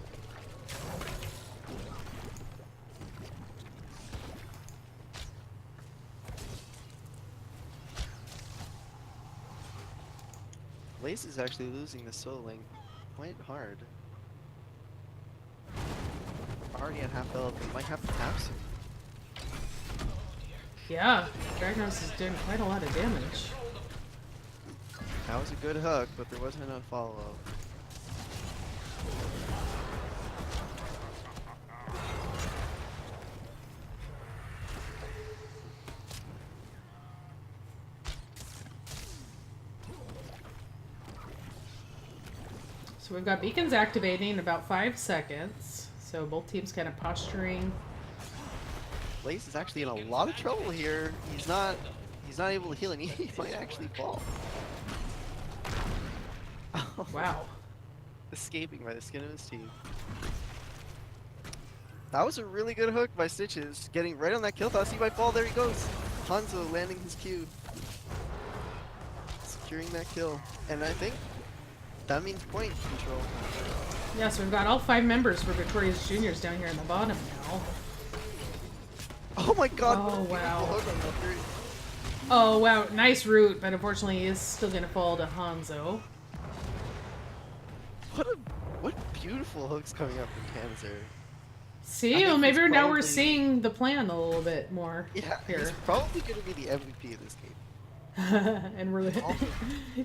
Speaker 1: Blaze is actually losing the solo lane quite hard. Already at half health, he might have to tap soon.
Speaker 2: Yeah, Ragnaros is doing quite a lot of damage.
Speaker 1: That was a good hook, but there wasn't enough follow-up.
Speaker 2: So we've got beacons activating in about 5 seconds. So both teams kind of posturing.
Speaker 1: Blaze is actually in a lot of trouble here. He's not able to heal, and he might actually fall.
Speaker 2: Wow.
Speaker 1: Escaping by the skin of his teeth. That was a really good hook by Stitches, getting right on that kill toss. He might fall. There he goes. Hanzo landing his Q, securing that kill, and I think that means point control.
Speaker 2: Yeah, so we've got all 5 members for Victorious Juniors down here in the bottom now.
Speaker 1: Oh my god!
Speaker 2: Oh,
Speaker 1: what a
Speaker 2: wow.
Speaker 1: beautiful hook on that three.
Speaker 2: Oh wow, nice route, but unfortunately he is still gonna fall to Hanzo.
Speaker 1: What beautiful hooks coming up from Tanzer.
Speaker 2: See,
Speaker 1: I
Speaker 2: well,
Speaker 1: think
Speaker 2: maybe
Speaker 1: he's
Speaker 2: now we're
Speaker 1: probably-
Speaker 2: seeing the plan a little bit more
Speaker 1: Yeah,
Speaker 2: here.
Speaker 1: he's probably gonna be the MVP of this game.
Speaker 2: And we're
Speaker 1: Also-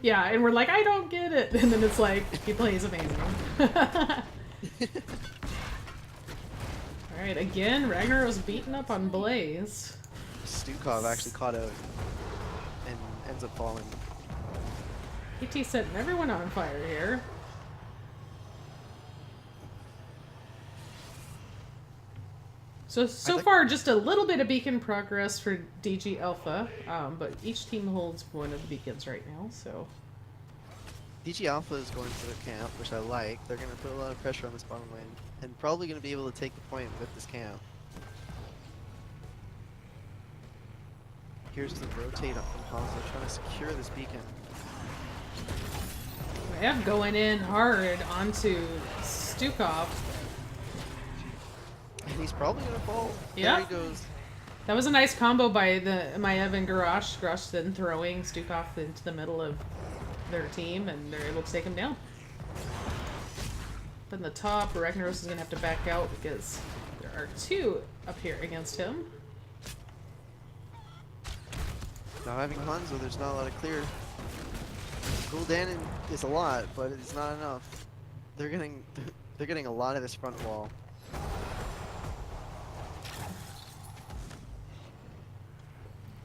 Speaker 2: yeah, and we're like, I don't get it, and then it's like he plays amazing. All right, again, Ragnaros beaten up on Blaze.
Speaker 1: Stukov actually caught out and ends up falling.
Speaker 2: PT setting everyone on fire here. So
Speaker 1: think-
Speaker 2: far, just a little bit of beacon progress for DG Alpha, but each team holds one of the beacons right now, so...
Speaker 1: DG Alpha is going for the camp, which I like. They're going to put a lot of pressure on this bottom lane, and probably going to be able to take the point with this camp. Here's the rotate up from Hanzo, trying to secure this beacon.
Speaker 2: Maiev going in hard onto Stukov.
Speaker 1: And he's probably going to fall.
Speaker 2: Yeah.
Speaker 1: There he goes.
Speaker 2: That was a nice combo by the Maiev and Garrosh. Garrosh then throwing Stukov into the middle of their team, and they're able to take him down. But in the top, Ragnaros is going to have to back out because there are 2 up here against him.
Speaker 1: Now having Hanzo, there's not a lot of clear. Gul'dan is a lot, but it's not enough. They're getting a lot of this front wall.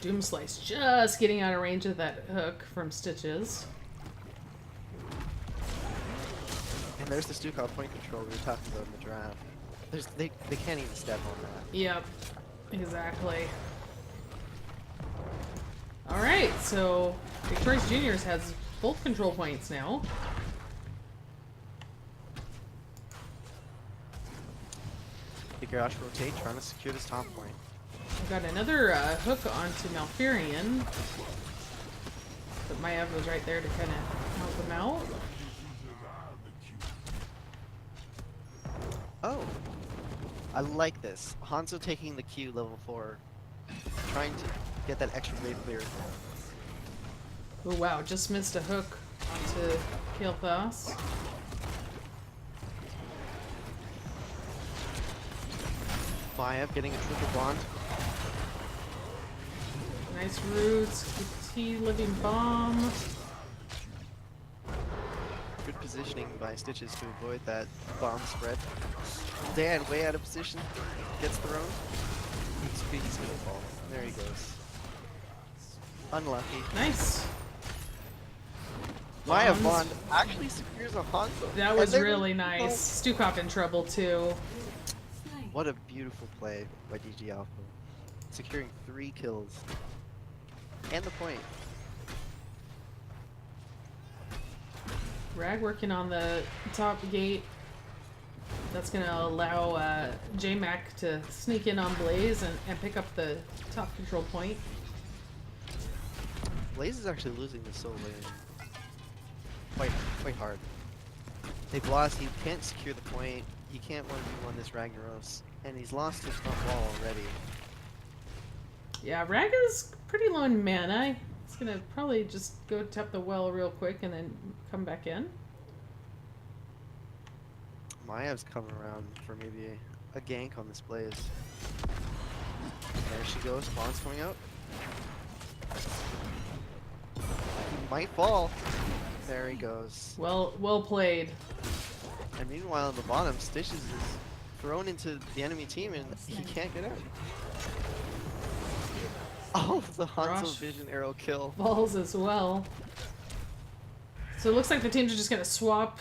Speaker 2: Doomslice just getting out of range of that hook from Stitches.
Speaker 1: And there's the Stukov point control we were talking about in the draft. They can't even step on that.
Speaker 2: Yep, exactly. Alright, so Victorious Juniors has both control points now.
Speaker 1: Igarashi rotate, trying to secure this top point.
Speaker 2: We've got another hook onto Malfurion. But Maiev was right there to kind of help him out.
Speaker 1: Oh, I like this. Hanzo taking the Q level 4, trying to get that extra wave clear.
Speaker 2: Oh wow, just missed a hook onto Kael'thas.
Speaker 1: Maiev getting a triple bond.
Speaker 2: Nice roots, QT, living bomb.
Speaker 1: Good positioning by Stitches to avoid that bomb spread. Dan, way out of position, gets thrown. He's gonna fall. There he goes. Unlucky.
Speaker 2: Nice.
Speaker 1: Maiev
Speaker 2: Bonds.
Speaker 1: bond actually secures a Hanzo.
Speaker 2: That
Speaker 1: And
Speaker 2: was
Speaker 1: there
Speaker 2: really
Speaker 1: no-
Speaker 2: nice. Stukov in trouble too.
Speaker 1: What a beautiful play by DG Alpha. Securing 3 kills. And the point.
Speaker 2: Rag working on the top gate. That's gonna allow J-Mac to sneak in on Blaze and pick up the top control point.
Speaker 1: Blaze is actually losing the solo lane quite hard. They've lost, he can't secure the point, he can't 1v1 this Ragnaros, and he's lost his front wall already.
Speaker 2: Yeah, Rag is pretty low in mana. He's gonna probably just go tap the well real quick and then come back in.
Speaker 1: Maiev's coming around for maybe a gank on this Blaze. There she goes, Spawn's coming out. He might fall. There he goes.
Speaker 2: Well played.
Speaker 1: And meanwhile, on the bottom, Stitches is thrown into the enemy team and he can't get out. Oh, the Hanzo
Speaker 2: Gosh.
Speaker 1: Vision arrow kill.
Speaker 2: Balls as well. So it looks like the teams are just gonna swap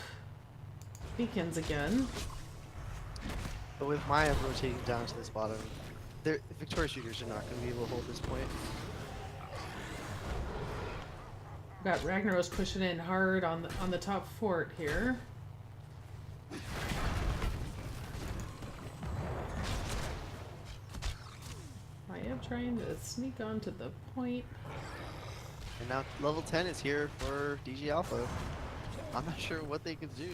Speaker 2: beacons again.
Speaker 1: But with Maiev rotating down to this bottom, Victorious Shooters are not going to be able to hold this point.
Speaker 2: We've got Ragnaros pushing in hard on the top fort here. I am trying to sneak onto the point.
Speaker 1: And now level 10 is here for DG Alpha. I'm not sure what they could do.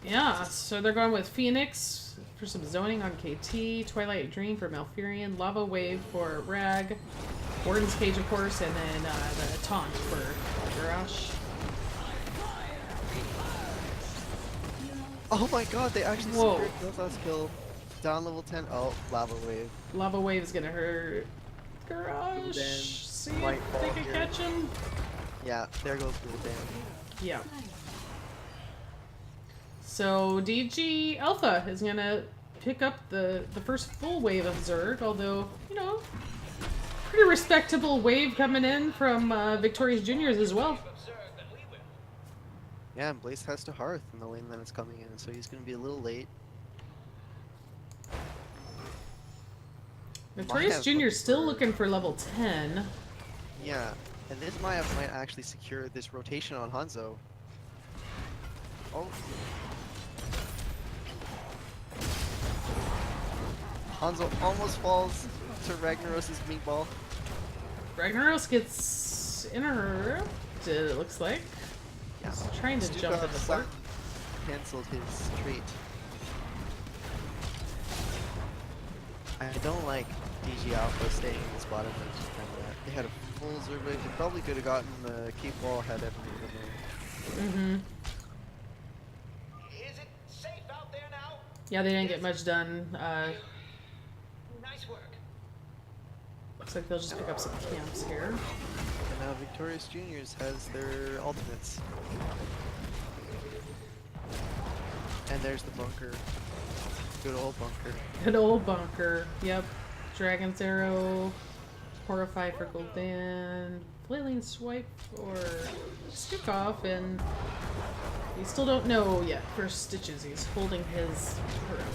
Speaker 2: Yeah, so they're going with Phoenix for some zoning on KT, Twilight Dream for Malfurion, Lava Wave for Rag, Warden's Cage of course, and then the Taunt for Garrosh.
Speaker 1: Oh my god, they actually
Speaker 2: Whoa.
Speaker 1: secured Kael'thas kill. Down level 10. Oh, Lava Wave.
Speaker 2: Lava Wave is gonna hurt
Speaker 1: Then
Speaker 2: Garrosh. See
Speaker 1: might
Speaker 2: if
Speaker 1: fall
Speaker 2: they can
Speaker 1: here.
Speaker 2: catch him.
Speaker 1: Yeah, there goes Gul'dan.
Speaker 2: Yeah. So DG Alpha is gonna pick up the first full wave of Zerg, although, you know, pretty respectable wave coming in from Victorious Juniors as well.
Speaker 1: Yeah, and Blaze has to Hearth in the lane that it's coming in, so he's going to be a little late.
Speaker 2: Victorious
Speaker 1: Maiev
Speaker 2: Juniors still
Speaker 1: for-
Speaker 2: looking for level 10.
Speaker 1: Yeah, and this Maiev might actually secure this rotation on Hanzo. Oh. Hanzo almost falls to Ragnaros' meatball.
Speaker 2: Ragnaros gets interrupted, it looks like.
Speaker 1: Yeah.
Speaker 2: He's trying to jump in the fort.
Speaker 1: Cancelled his trait. I don't like DG Alpha staying in this bottom lane. They had a full Zerg wave. They probably could have gotten the keep wall had everyone been there.
Speaker 2: Mm-hmm.
Speaker 4: Is it safe out there now?
Speaker 2: Yeah, they didn't get much done.
Speaker 4: Nice work.
Speaker 2: Looks like they'll just pick up some camps here.
Speaker 1: And now Victorious Juniors has their ultimates. And there's the bunker. Good old bunker.
Speaker 2: Good old bunker. Yep. Dragon's Arrow. Horrify for Gul'dan. Flailing Swipe for Stukov, and we still don't know yet for Stitches. He's holding his turret.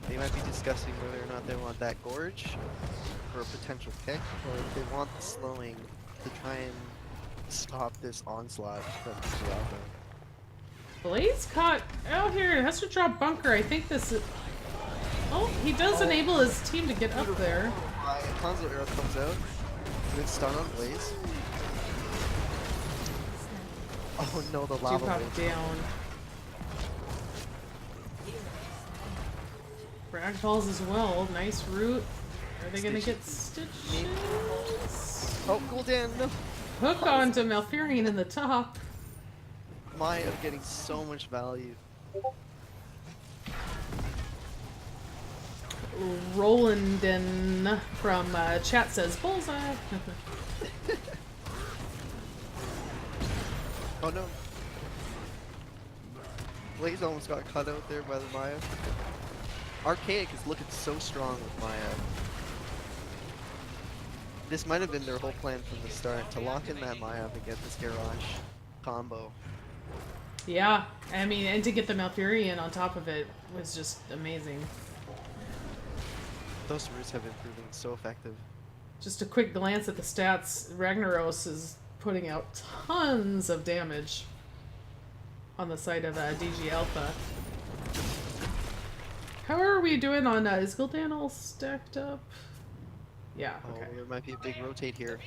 Speaker 1: They might be discussing whether or not they want that gorge. for a potential pick, or if they want the slowing to try and stop this onslaught from DG Alpha.
Speaker 2: Blaze caught out here. Has to drop bunker. I think this is. Oh, he does enable his team to get up there.
Speaker 1: Hanzo arrow comes out. Good stun on Blaze. Oh no, the lava
Speaker 2: Dupop
Speaker 1: wave.
Speaker 2: down. Ragdolls as well. Nice root. Are they gonna get stitches?
Speaker 1: Oh, Gul'dan, no.
Speaker 2: Hook onto Malfurion in the top.
Speaker 1: Maya getting so much value.
Speaker 2: Rolandin from chat says bullseye.
Speaker 1: Oh no. Blaze almost got cut out there by the Maya. Archaic is looking so strong with Maya. This might have been their whole plan from the start, to lock in that Maya and get this garage combo.
Speaker 2: Yeah, I mean, and to get the Malfurion on top of it was just amazing.
Speaker 1: Those roots have been proving so effective.
Speaker 2: Just a quick glance at the stats. Ragnaros is putting out tons of damage on the side of DG Alpha. How are we doing on, is Gul'dan all stacked up? Yeah, okay.
Speaker 1: Oh, there might be a big rotate here.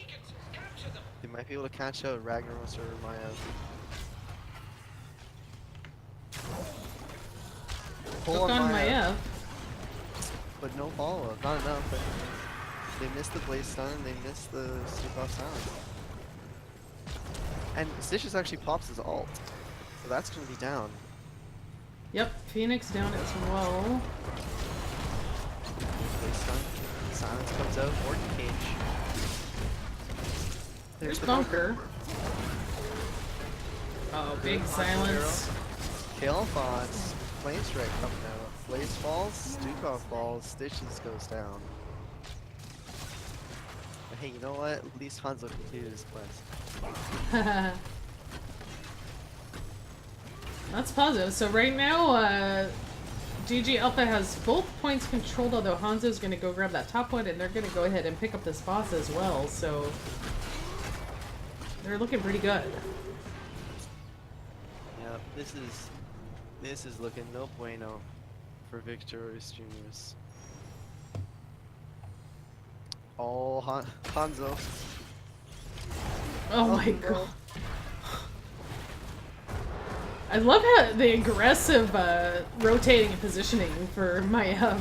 Speaker 1: They might be able to catch out Ragnaros or Maya.
Speaker 2: Hook on Maya.
Speaker 1: But no follow-up, not enough. But they missed the Blaze stun and they missed the super off sound. And Stitches actually pops his ult, so that's gonna be down.
Speaker 2: Yep, Phoenix down as well.
Speaker 1: Blaze stun, silence comes out, Orton cage.
Speaker 2: There's bunker. Oh, big silence.
Speaker 1: Kill Fox, Flame Strike coming out. Blaze falls, Stukov falls, Stitches goes down. But hey, you know what? At least Hanzo can do his quest.
Speaker 2: That's positive. So right now, DG Alpha has both points controlled, although Hanzo's going to go grab that top one, and they're going to go ahead and pick up this boss as well, so they're looking pretty good.
Speaker 1: Yeah, this is looking no bueno for Victorious Juniors. Oh, Hanzo.
Speaker 2: Oh my god. I love how the aggressive rotating and positioning for Maya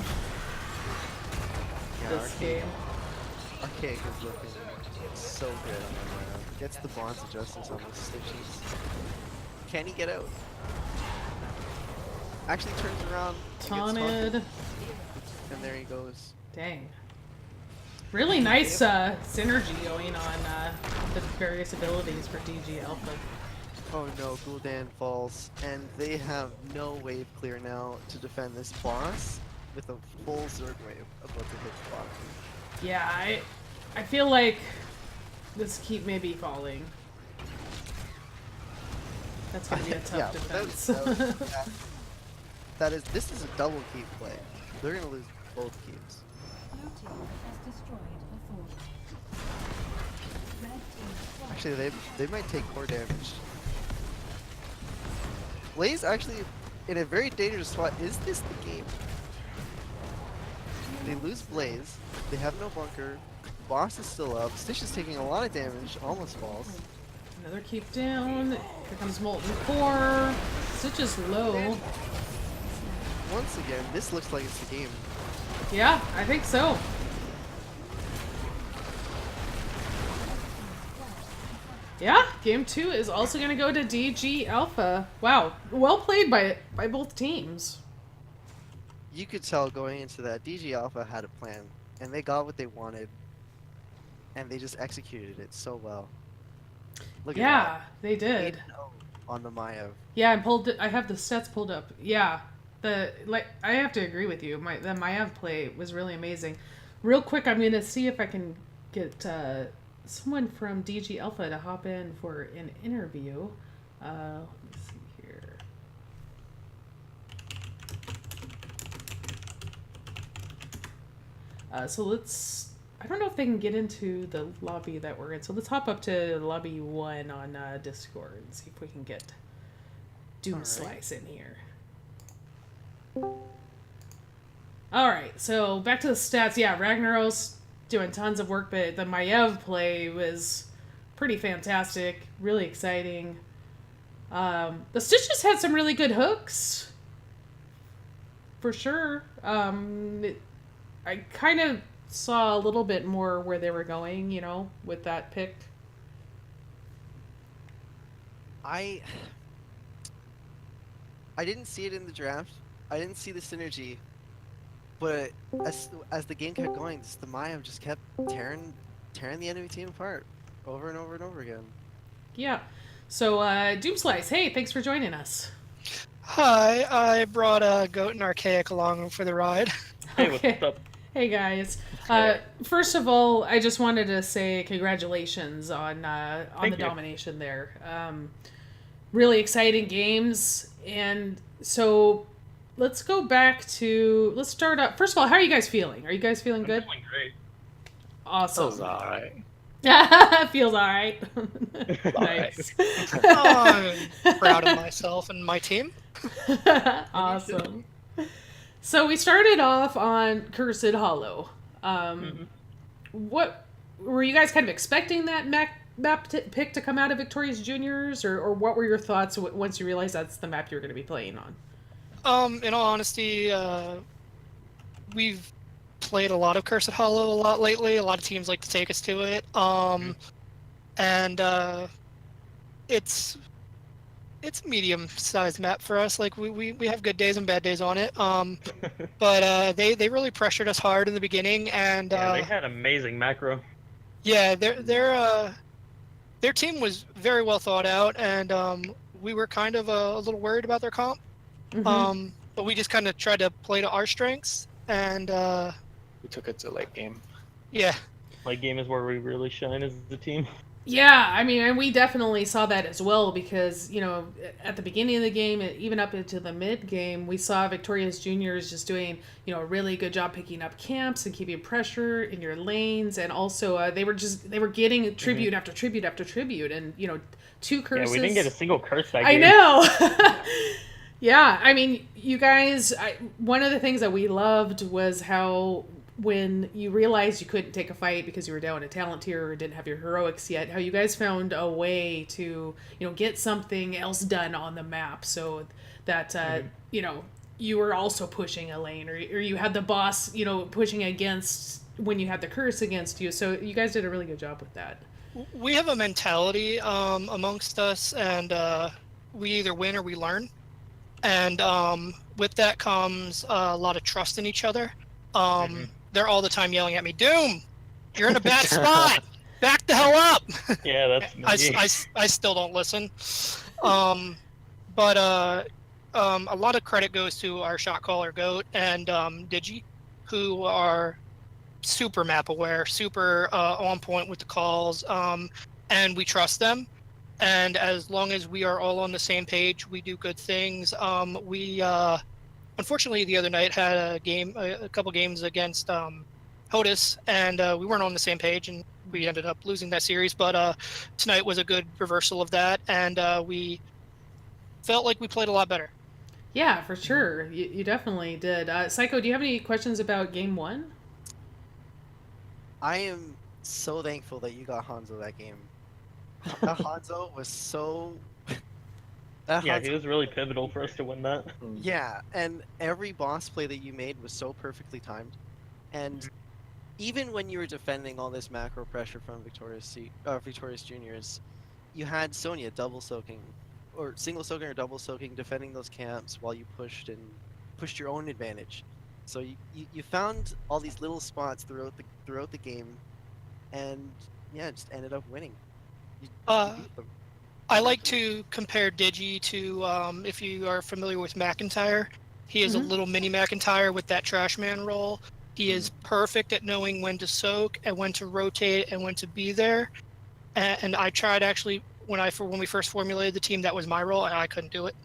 Speaker 2: this game.
Speaker 1: Archaic is looking so good on that Maya. Gets the bonds of justice on those Stitches. Can he get out? Actually turns around and gets
Speaker 2: Taunted.
Speaker 1: taunted. And there he goes.
Speaker 2: Dang. Really nice synergy going on the various abilities for DG Alpha.
Speaker 1: Oh no, Gul'dan falls, and they have no wave clear now to defend this boss with a full Zerg wave about to hit the bottom.
Speaker 2: Yeah, I feel like this keep may be falling. That's gonna be a tough defense.
Speaker 1: This is a double keep play. They're gonna lose both keeps.
Speaker 5: Blue team has destroyed a fort. Red team
Speaker 1: Actually, they might take core damage. Blaze actually in a very dangerous spot. Is this the game? They lose Blaze. They have no bunker. Boss is still up. Stitch is taking a lot of damage. Almost falls.
Speaker 2: Another keep down. Here comes Molten Core. Stitch is low.
Speaker 1: Once again, this looks like it's the game.
Speaker 2: Yeah, I think so. Yeah, game 2 is also going to go to DG Alpha. Wow, well played by both teams.
Speaker 1: You could tell going into that, DG Alpha had a plan, and they got what they wanted, and they just executed it so well. Look at
Speaker 2: Yeah, they did.
Speaker 1: 8-0 on the Maya.
Speaker 2: Yeah, I have the stats pulled up. Yeah, I have to agree with you. The Mayav play was really amazing. Real quick, I'm gonna see if I can get someone from DG Alpha to hop in for an interview. Let me see here. So let's. I don't know if they can get into the lobby that we're in. So let's hop up to lobby 1 on Discord and see if we can get Doom
Speaker 1: Alright.
Speaker 2: Slice in here. Alright, so back to the stats. Yeah, Ragnaros doing tons of work, but the Maiev play was pretty fantastic, really exciting. The Stitches had some really good hooks, for sure. I kind of saw a little bit more where they were going, you know, with that pick.
Speaker 1: I didn't see it in the draft. I didn't see the synergy, but as the game kept going, the Maya just kept tearing the enemy team apart over and over and over again.
Speaker 2: Yeah. So, Doomslice, hey, thanks for joining us.
Speaker 6: Hi, I brought a goat and archaic along for the ride.
Speaker 7: Hey, what's up?
Speaker 2: Hey, guys. First of all, I just wanted to say congratulations on the
Speaker 7: Thank you.
Speaker 2: domination there. Really exciting games. And so let's go back to, let's start up. First of all, how are you guys feeling? Are you guys feeling good?
Speaker 7: Feeling great.
Speaker 2: Awesome.
Speaker 7: alright.
Speaker 2: Feels all right. Nice.
Speaker 6: I'm proud of myself and my team.
Speaker 2: Awesome. So we started off on Cursed Hollow. What were you guys kind of expecting that map pick to come out of Victorious Juniors, or what were your thoughts once you realized that's the map you were going to be playing on?
Speaker 6: In all honesty, we've played a lot of Cursed Hollow a lot lately. A lot of teams like to take us to it. And it's a medium-sized map for us. Like we have good days and bad days on it. But they really pressured us hard in the beginning, and
Speaker 7: Yeah, they had amazing macro.
Speaker 6: yeah, their team was very well thought out, and we were kind of a little worried about their comp. But we just kind of tried to play to our strengths, and
Speaker 8: We took it to late game.
Speaker 6: yeah.
Speaker 7: Late game is where we really shine as a team.
Speaker 2: Yeah, I mean, and we definitely saw that as well because, you know, at the beginning of the game, even up into the mid game, we saw Victorious Juniors just doing, you know, a really good job picking up camps and keeping pressure in your lanes, and also they were getting tribute after tribute after tribute, and you know, 2 curses.
Speaker 7: Yeah, we didn't get a single curse that
Speaker 2: I
Speaker 7: game.
Speaker 2: know. Yeah, I mean, you guys, one of the things that we loved was how when you realized you couldn't take a fight because you were down a talent tier or didn't have your heroics yet, how you guys found a way to, you know, get something else done on the map so that, you know, you were also pushing a lane, or you had the boss, you know, pushing against when you had the curse against you. So you guys did a really good job with that.
Speaker 6: We have a mentality amongst us, and we either win or we learn. And with that comes a lot of trust in each other. They're all the time yelling at me, "Doom, you're in a bad spot. Back the hell up!"
Speaker 7: Yeah, that's me.
Speaker 6: I still don't listen. But a lot of credit goes to our shot caller Goat and Digi, who are super map aware, super on point with the calls, and we trust them. And as long as we are all on the same page, we do good things. We unfortunately the other night had a couple games against HOTUS, and we weren't on the same page, and we ended up losing that series. But tonight was a good reversal of that, and we felt like we played a lot better.
Speaker 2: Yeah, for sure. You definitely did. Psycho, do you have any questions about game 1?
Speaker 1: I am so thankful that you got Hanzo that game. That Hanzo was so.
Speaker 7: Yeah, he was really pivotal for us to win that.
Speaker 1: Yeah, and every boss play that you made was so perfectly timed. And even when you were defending all this macro pressure from Victorious Juniors, you had Sonya double soaking, or single soaking or double soaking, defending those camps while you pushed your own advantage. So you found all these little spots throughout the game, and yeah, just ended up winning. You beat them.
Speaker 6: I like to compare Digi to, if you are familiar with McIntyre, he is a little mini McIntyre with that trash man role. He is perfect at knowing when to soak and when to rotate and when to be there. And I tried actually, when we first formulated the team, that was my role, and I couldn't do it.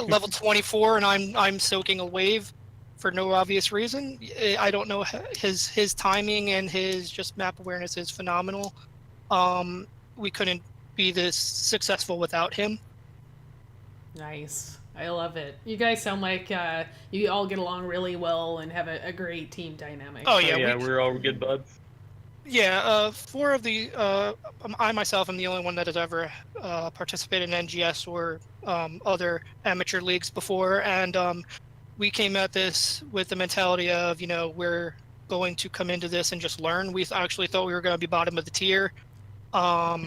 Speaker 6: Level 24, and I'm soaking a wave. for no obvious reason. I don't know, his timing and his just map awareness is phenomenal. We couldn't be this successful without him.
Speaker 2: Nice. I love it. You guys sound like you all get along really well and have a great team dynamic.
Speaker 6: Oh yeah,
Speaker 7: we're all good buds.
Speaker 6: Yeah, four of the I myself am the only one that has ever participated in NGS or other amateur leagues before, and we came at this with the mentality of, we're going to come into this and just learn. We actually thought we were going to be bottom of the tier, thought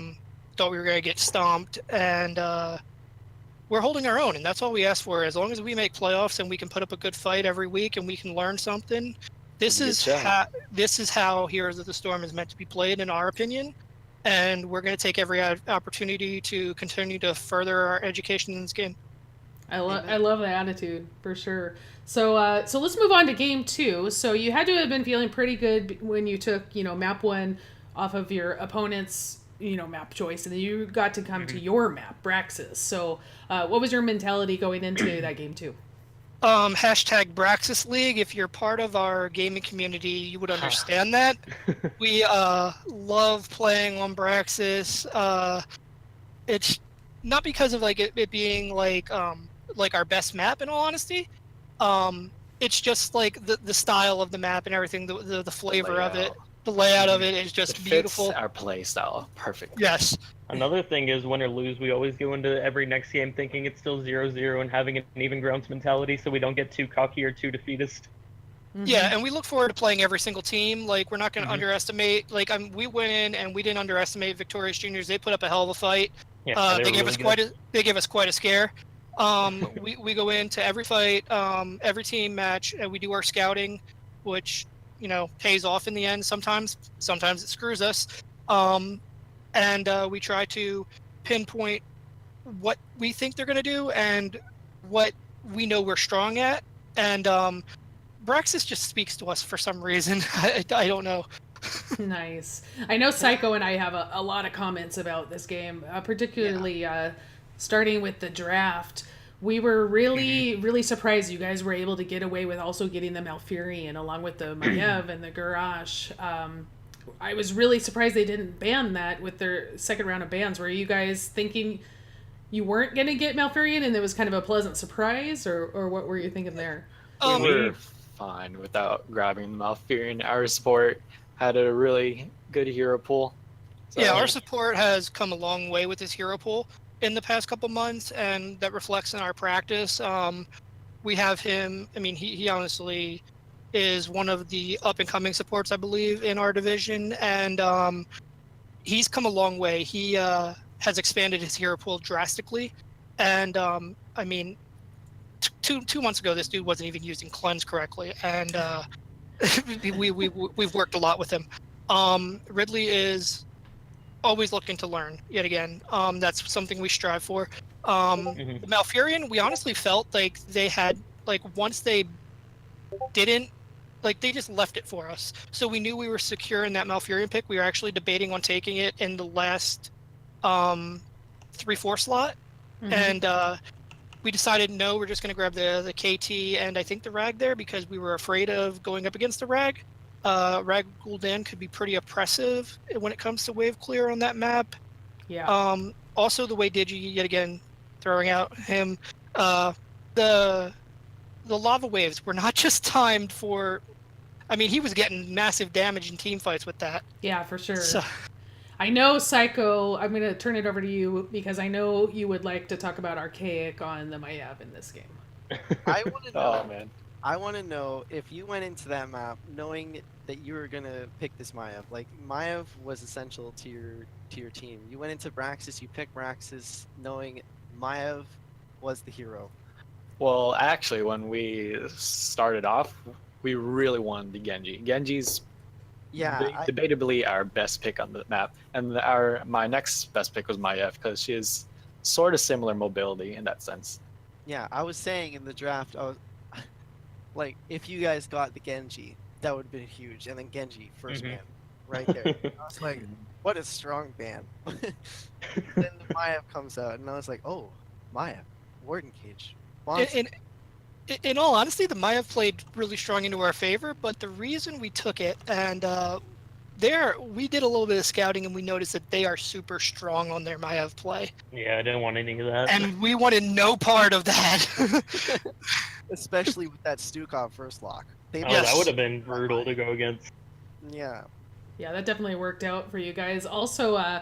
Speaker 6: we were going to get stomped, and we're holding our own, and that's all we ask for. As long as we make playoffs and we can put up a good fight every week and we can learn something, this is how Heroes of the Storm is meant to be played, in our opinion. And we're going to take every opportunity to continue to further our education in this game.
Speaker 2: I love the attitude, for sure. So let's move on to game 2. So you had to have been feeling pretty good when you took, map 1 off of your opponent's, map choice, and then you got to come to your map, Braxis. So what was your mentality going into that game 2?
Speaker 6: Hashtag Braxis League. If you're part of our gaming community, you would understand that. We love playing on Braxis. It's not because of it being like our best map, in all honesty. It's just like the style of the map and everything, the flavor of it, the layout of it is just beautiful.
Speaker 8: Fits our play style perfectly.
Speaker 6: Yes.
Speaker 7: Another thing is, win or lose, we always go into every next game thinking it's still 0-0 and having an even grounds mentality, so we don't get too cocky or too defeatist.
Speaker 6: Yeah, and we look forward to playing every single team. Like, we're not going to underestimate. Like, we went in and we didn't underestimate Victorious Juniors. They put up a hell of a fight.
Speaker 7: Yeah,
Speaker 6: they gave us quite a scare. We go into every fight, every team match, and we do our scouting, which pays off in the end. Sometimes it screws us. And we try to pinpoint what we think they're going to do and what we know we're strong at. And Braxis just speaks to us for some reason. I don't know.
Speaker 2: Nice. I know Psycho and I have a lot of comments about this game, particularly starting with the draft. We were really, really surprised you guys were able to get away with also getting the Malfurion along with the Maiev and the Garrosh. I was really surprised they didn't ban that with their second round of bans. Were you guys thinking you weren't going to get Malfurion and it was kind of a pleasant surprise, or what were you thinking there?
Speaker 8: We were fine without grabbing the Malfurion. Our support had a really good hero pool. So.
Speaker 6: Yeah, our support has come a long way with this hero pool in the past couple months, and that reflects in our practice. We have him. I mean, he honestly is one of the up-and-coming supports, I believe, in our division, and he's come a long way. He has expanded his hero pool drastically, and I mean, two months ago, this dude wasn't even using Cleanse correctly, and we've worked a lot with him. Ridley is always looking to learn, yet again. That's something we strive for. The Malfurion, we honestly felt like they had, once they didn't, they just left it for us. So we knew we were secure in that Malfurion pick. We were actually debating on taking it in the last 3-4 slot. And we decided, no, we're just going to grab the KT and I think the Rag there, because we were afraid of going up against the Rag. Rag Gul'dan could be pretty oppressive when it comes to wave clear on that map.
Speaker 2: Yeah.
Speaker 6: Also, the way Digi, yet again, throwing out him, the lava waves were not just timed for. I mean, he was getting massive damage in team fights with that.
Speaker 2: Yeah, for sure.
Speaker 6: So,
Speaker 2: I know, Psycho, I'm going to turn it over to you because I know you would like to talk about Archaic on the Maiev in this game.
Speaker 1: I want to know.
Speaker 8: Oh man.
Speaker 1: I want to know if you went into that map knowing that you were gonna pick this Maiev. Like, Maiev was essential to your team. You went into Braxis, you picked Braxis knowing Maiev was the hero.
Speaker 8: Well, actually, when we started off, we really wanted the Genji. Genji's debatably our best pick on the map, and my next best pick was Maiev because she has sort of similar mobility in that sense.
Speaker 1: Yeah, I was saying in the draft, I was like, if you guys got the Genji, that would have been huge. And then Genji, first ban, right there. I was like, what a strong ban. Then the Maiev comes out, and I was like, oh, Maiev, Warden Cage.
Speaker 6: in in all honesty, the Mayav played really strong into our favor, but the reason we took it, and we did a little bit of scouting and we noticed that they are super strong on their Mayav play.
Speaker 7: Yeah, I didn't want any of that.
Speaker 6: And we wanted no part of that.
Speaker 1: Especially with that Stukov first lock. They
Speaker 7: Oh,
Speaker 6: Yes.
Speaker 7: that would have been brutal to go against.
Speaker 1: Yeah.
Speaker 2: Yeah, that definitely worked out for you guys. Also,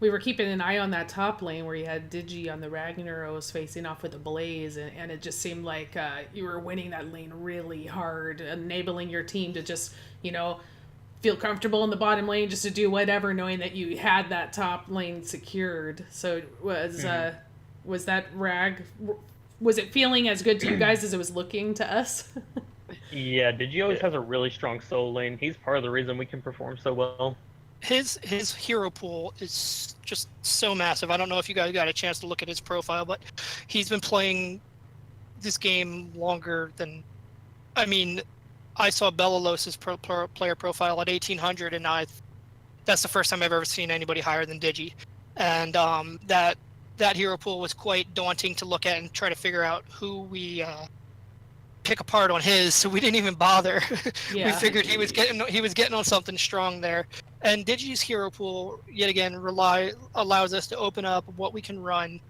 Speaker 2: we were keeping an eye on that top lane where you had Digi on the Ragnaros facing off with the Blaze, and it just seemed like you were winning that lane really hard, enabling your team to just, feel comfortable in the bottom lane, just to do whatever, knowing that you had that top lane secured. So was that Rag? Was it feeling as good to you guys as it was looking to us?
Speaker 7: Yeah, Digi always has a really strong solo lane. He's part of the reason we can perform so well.
Speaker 6: His hero pool is just so massive. I don't know if you guys got a chance to look at his profile, but he's been playing this game longer than. I mean, I saw Bellalos's player profile at 1800, and that's the first time I've ever seen anybody higher than Digi, and that hero pool was quite daunting to look at and try to figure out who we pick apart on his. So we didn't even bother.
Speaker 2: Yeah.
Speaker 6: We figured he was getting on something strong there. And Digi's hero pool yet again allows us to open up what we can run.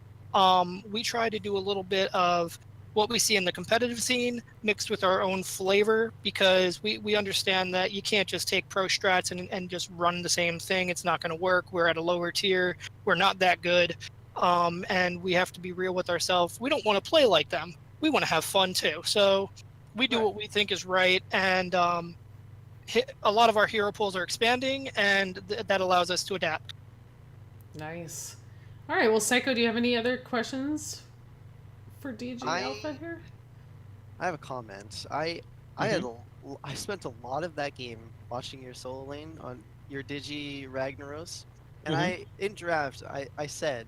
Speaker 6: We try to do a little bit of what we see in the competitive scene mixed with our own flavor, because we understand that you can't just take pro strats and just run the same thing. It's not going to work. We're at a lower tier. We're not that good. And we have to be real with ourselves. We don't want to play like them. We want to have fun too. So we do what we think is right. And a lot of our hero pools are expanding, and that allows us to adapt.
Speaker 2: Nice. All right. Well, Psycho, do you have any other questions for DG
Speaker 1: I-
Speaker 2: Alpha here?
Speaker 1: I have a comment. I spent a lot of that game watching your solo lane on your Digi Ragnaros, and in draft I said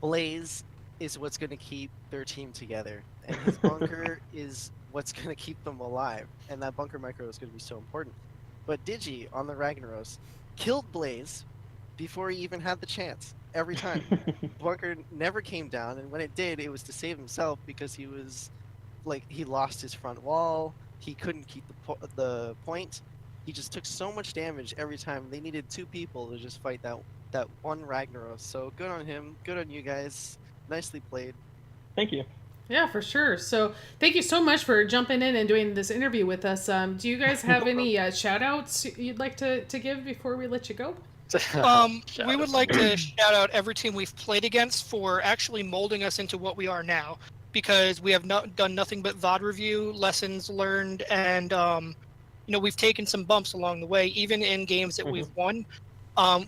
Speaker 1: Blaze is what's going to keep their team together, and his bunker is what's going to keep them alive, and that bunker micro is going to be so important. But Digi on the Ragnaros killed Blaze before he even had the chance. Every time. Bunker never came down, and when it did, it was to save himself, because he lost his front wall. He couldn't keep the point. He just took so much damage every time. They needed two people to just fight that one Ragnaros. So good on him. Good on you guys. Nicely played.
Speaker 7: Thank you.
Speaker 2: Yeah, for sure. So thank you so much for jumping in and doing this interview with us. Do you guys have any shout outs you'd like to give before we let you go?
Speaker 6: We would like to shout out every team we've played against for actually molding us into what we are now, because we have done nothing but VOD review, lessons learned, and we've taken some bumps along the way. Even in games that we've won,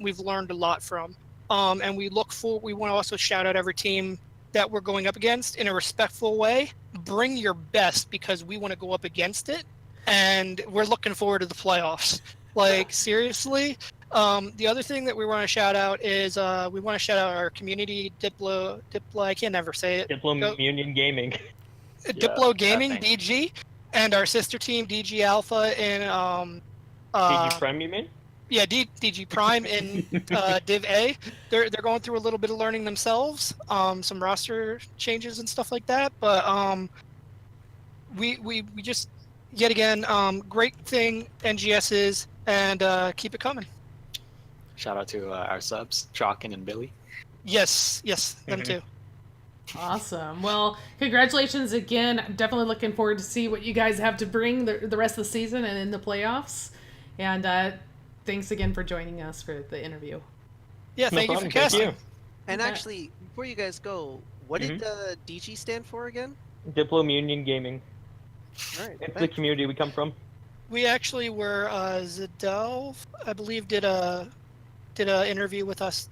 Speaker 6: we've learned a lot from. And we want to also shout out every team that we're going up against in a respectful way. Bring your best, because we want to go up against it, and we're looking forward to the playoffs. Like, seriously. The other thing that we want to shout out is we want to shout out our community, Diplo. I can never say it.
Speaker 7: Diplo Union Gaming.
Speaker 6: Diplo Gaming, DG, and our sister team, DG Alpha in
Speaker 7: DG Prime, you mean?
Speaker 6: Yeah, DG Prime in Div A. They're going through a little bit of learning themselves, some roster changes and stuff like that. But we just yet again great thing NGS is, and keep it coming.
Speaker 8: Shout out to our subs, Chalkin and Billy.
Speaker 6: Yes, them too.
Speaker 2: Awesome. Well, congratulations again. I'm definitely looking forward to see what you guys have to bring the rest of the season and in the playoffs. And thanks again for joining us for the interview.
Speaker 6: Yeah, thank you for casting.
Speaker 7: Thank you.
Speaker 1: And actually, before you guys go, what did DG stand for again?
Speaker 7: Diplo Union Gaming.
Speaker 1: All right.
Speaker 7: It's the community we come from.
Speaker 6: We actually were Zadel, I believe, did a interview with us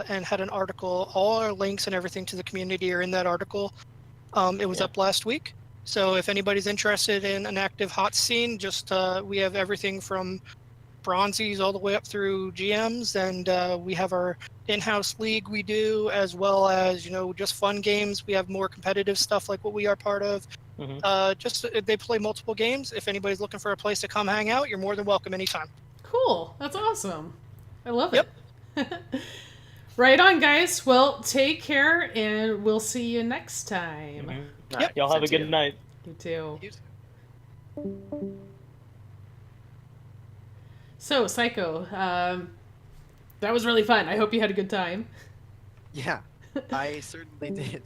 Speaker 6: and had an article. All our links and everything to the community are in that article. It was up last week. So if anybody's interested in an active hot scene, just we have everything from bronzies all the way up through GMs, and we have our in-house league we do, as well as just fun games. We have more competitive stuff like what we are part of. They play multiple games. If anybody's looking for a place to come hang out, you're more than welcome anytime.
Speaker 2: Cool. That's awesome. I love it. Right on, guys. Well, take care, and we'll see you next time.
Speaker 7: Y'all have a good night.
Speaker 2: You too.
Speaker 1: You too.
Speaker 2: So, Psycho, that was really fun. I hope you had a good time.
Speaker 1: Yeah, I certainly did.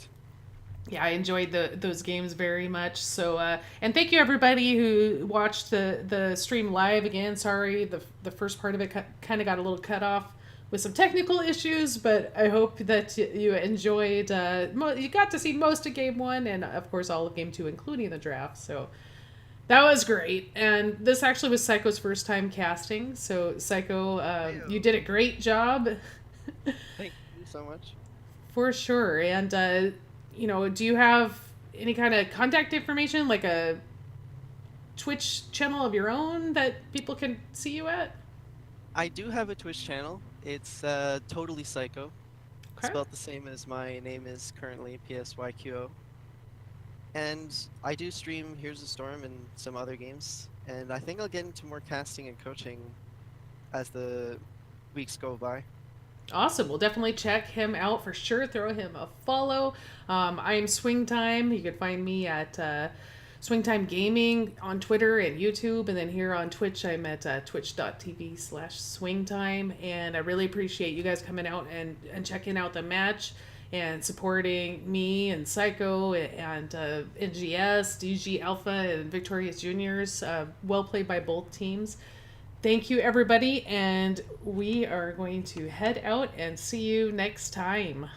Speaker 2: Yeah, I enjoyed those games very much. So, and thank you everybody who watched the stream live again. Sorry, the first part of it kind of got a little cut off with some technical issues, but I hope that you enjoyed. You got to see most of Game 1 and of course all of Game 2, including the draft. So that was great. And this actually was Psycho's first time casting. So Psycho, you did a great job.
Speaker 1: Thank you so much.
Speaker 2: For sure. And you know, do you have any kind of contact information, like a Twitch channel of your own that people can see you at?
Speaker 1: I do have a Twitch channel. It's Totally Psycho.
Speaker 2: Okay.
Speaker 1: Spelled the same as my name is currently, PSYQO. And I do stream Here's a Storm and some other games. And I think I'll get into more casting and coaching as the weeks go by.
Speaker 2: Awesome. We'll definitely check him out for sure. Throw him a follow. I am SwingTime. You can find me at SwingTime Gaming on Twitter and YouTube. And then here on Twitch, I'm at twitch.tv/SwingTime. And I really appreciate you guys coming out and checking out the match and supporting me and Psycho and NGS, DG Alpha, and Victorious Juniors. Well played by both teams. Thank you, everybody, and we are going to head out and see you next time.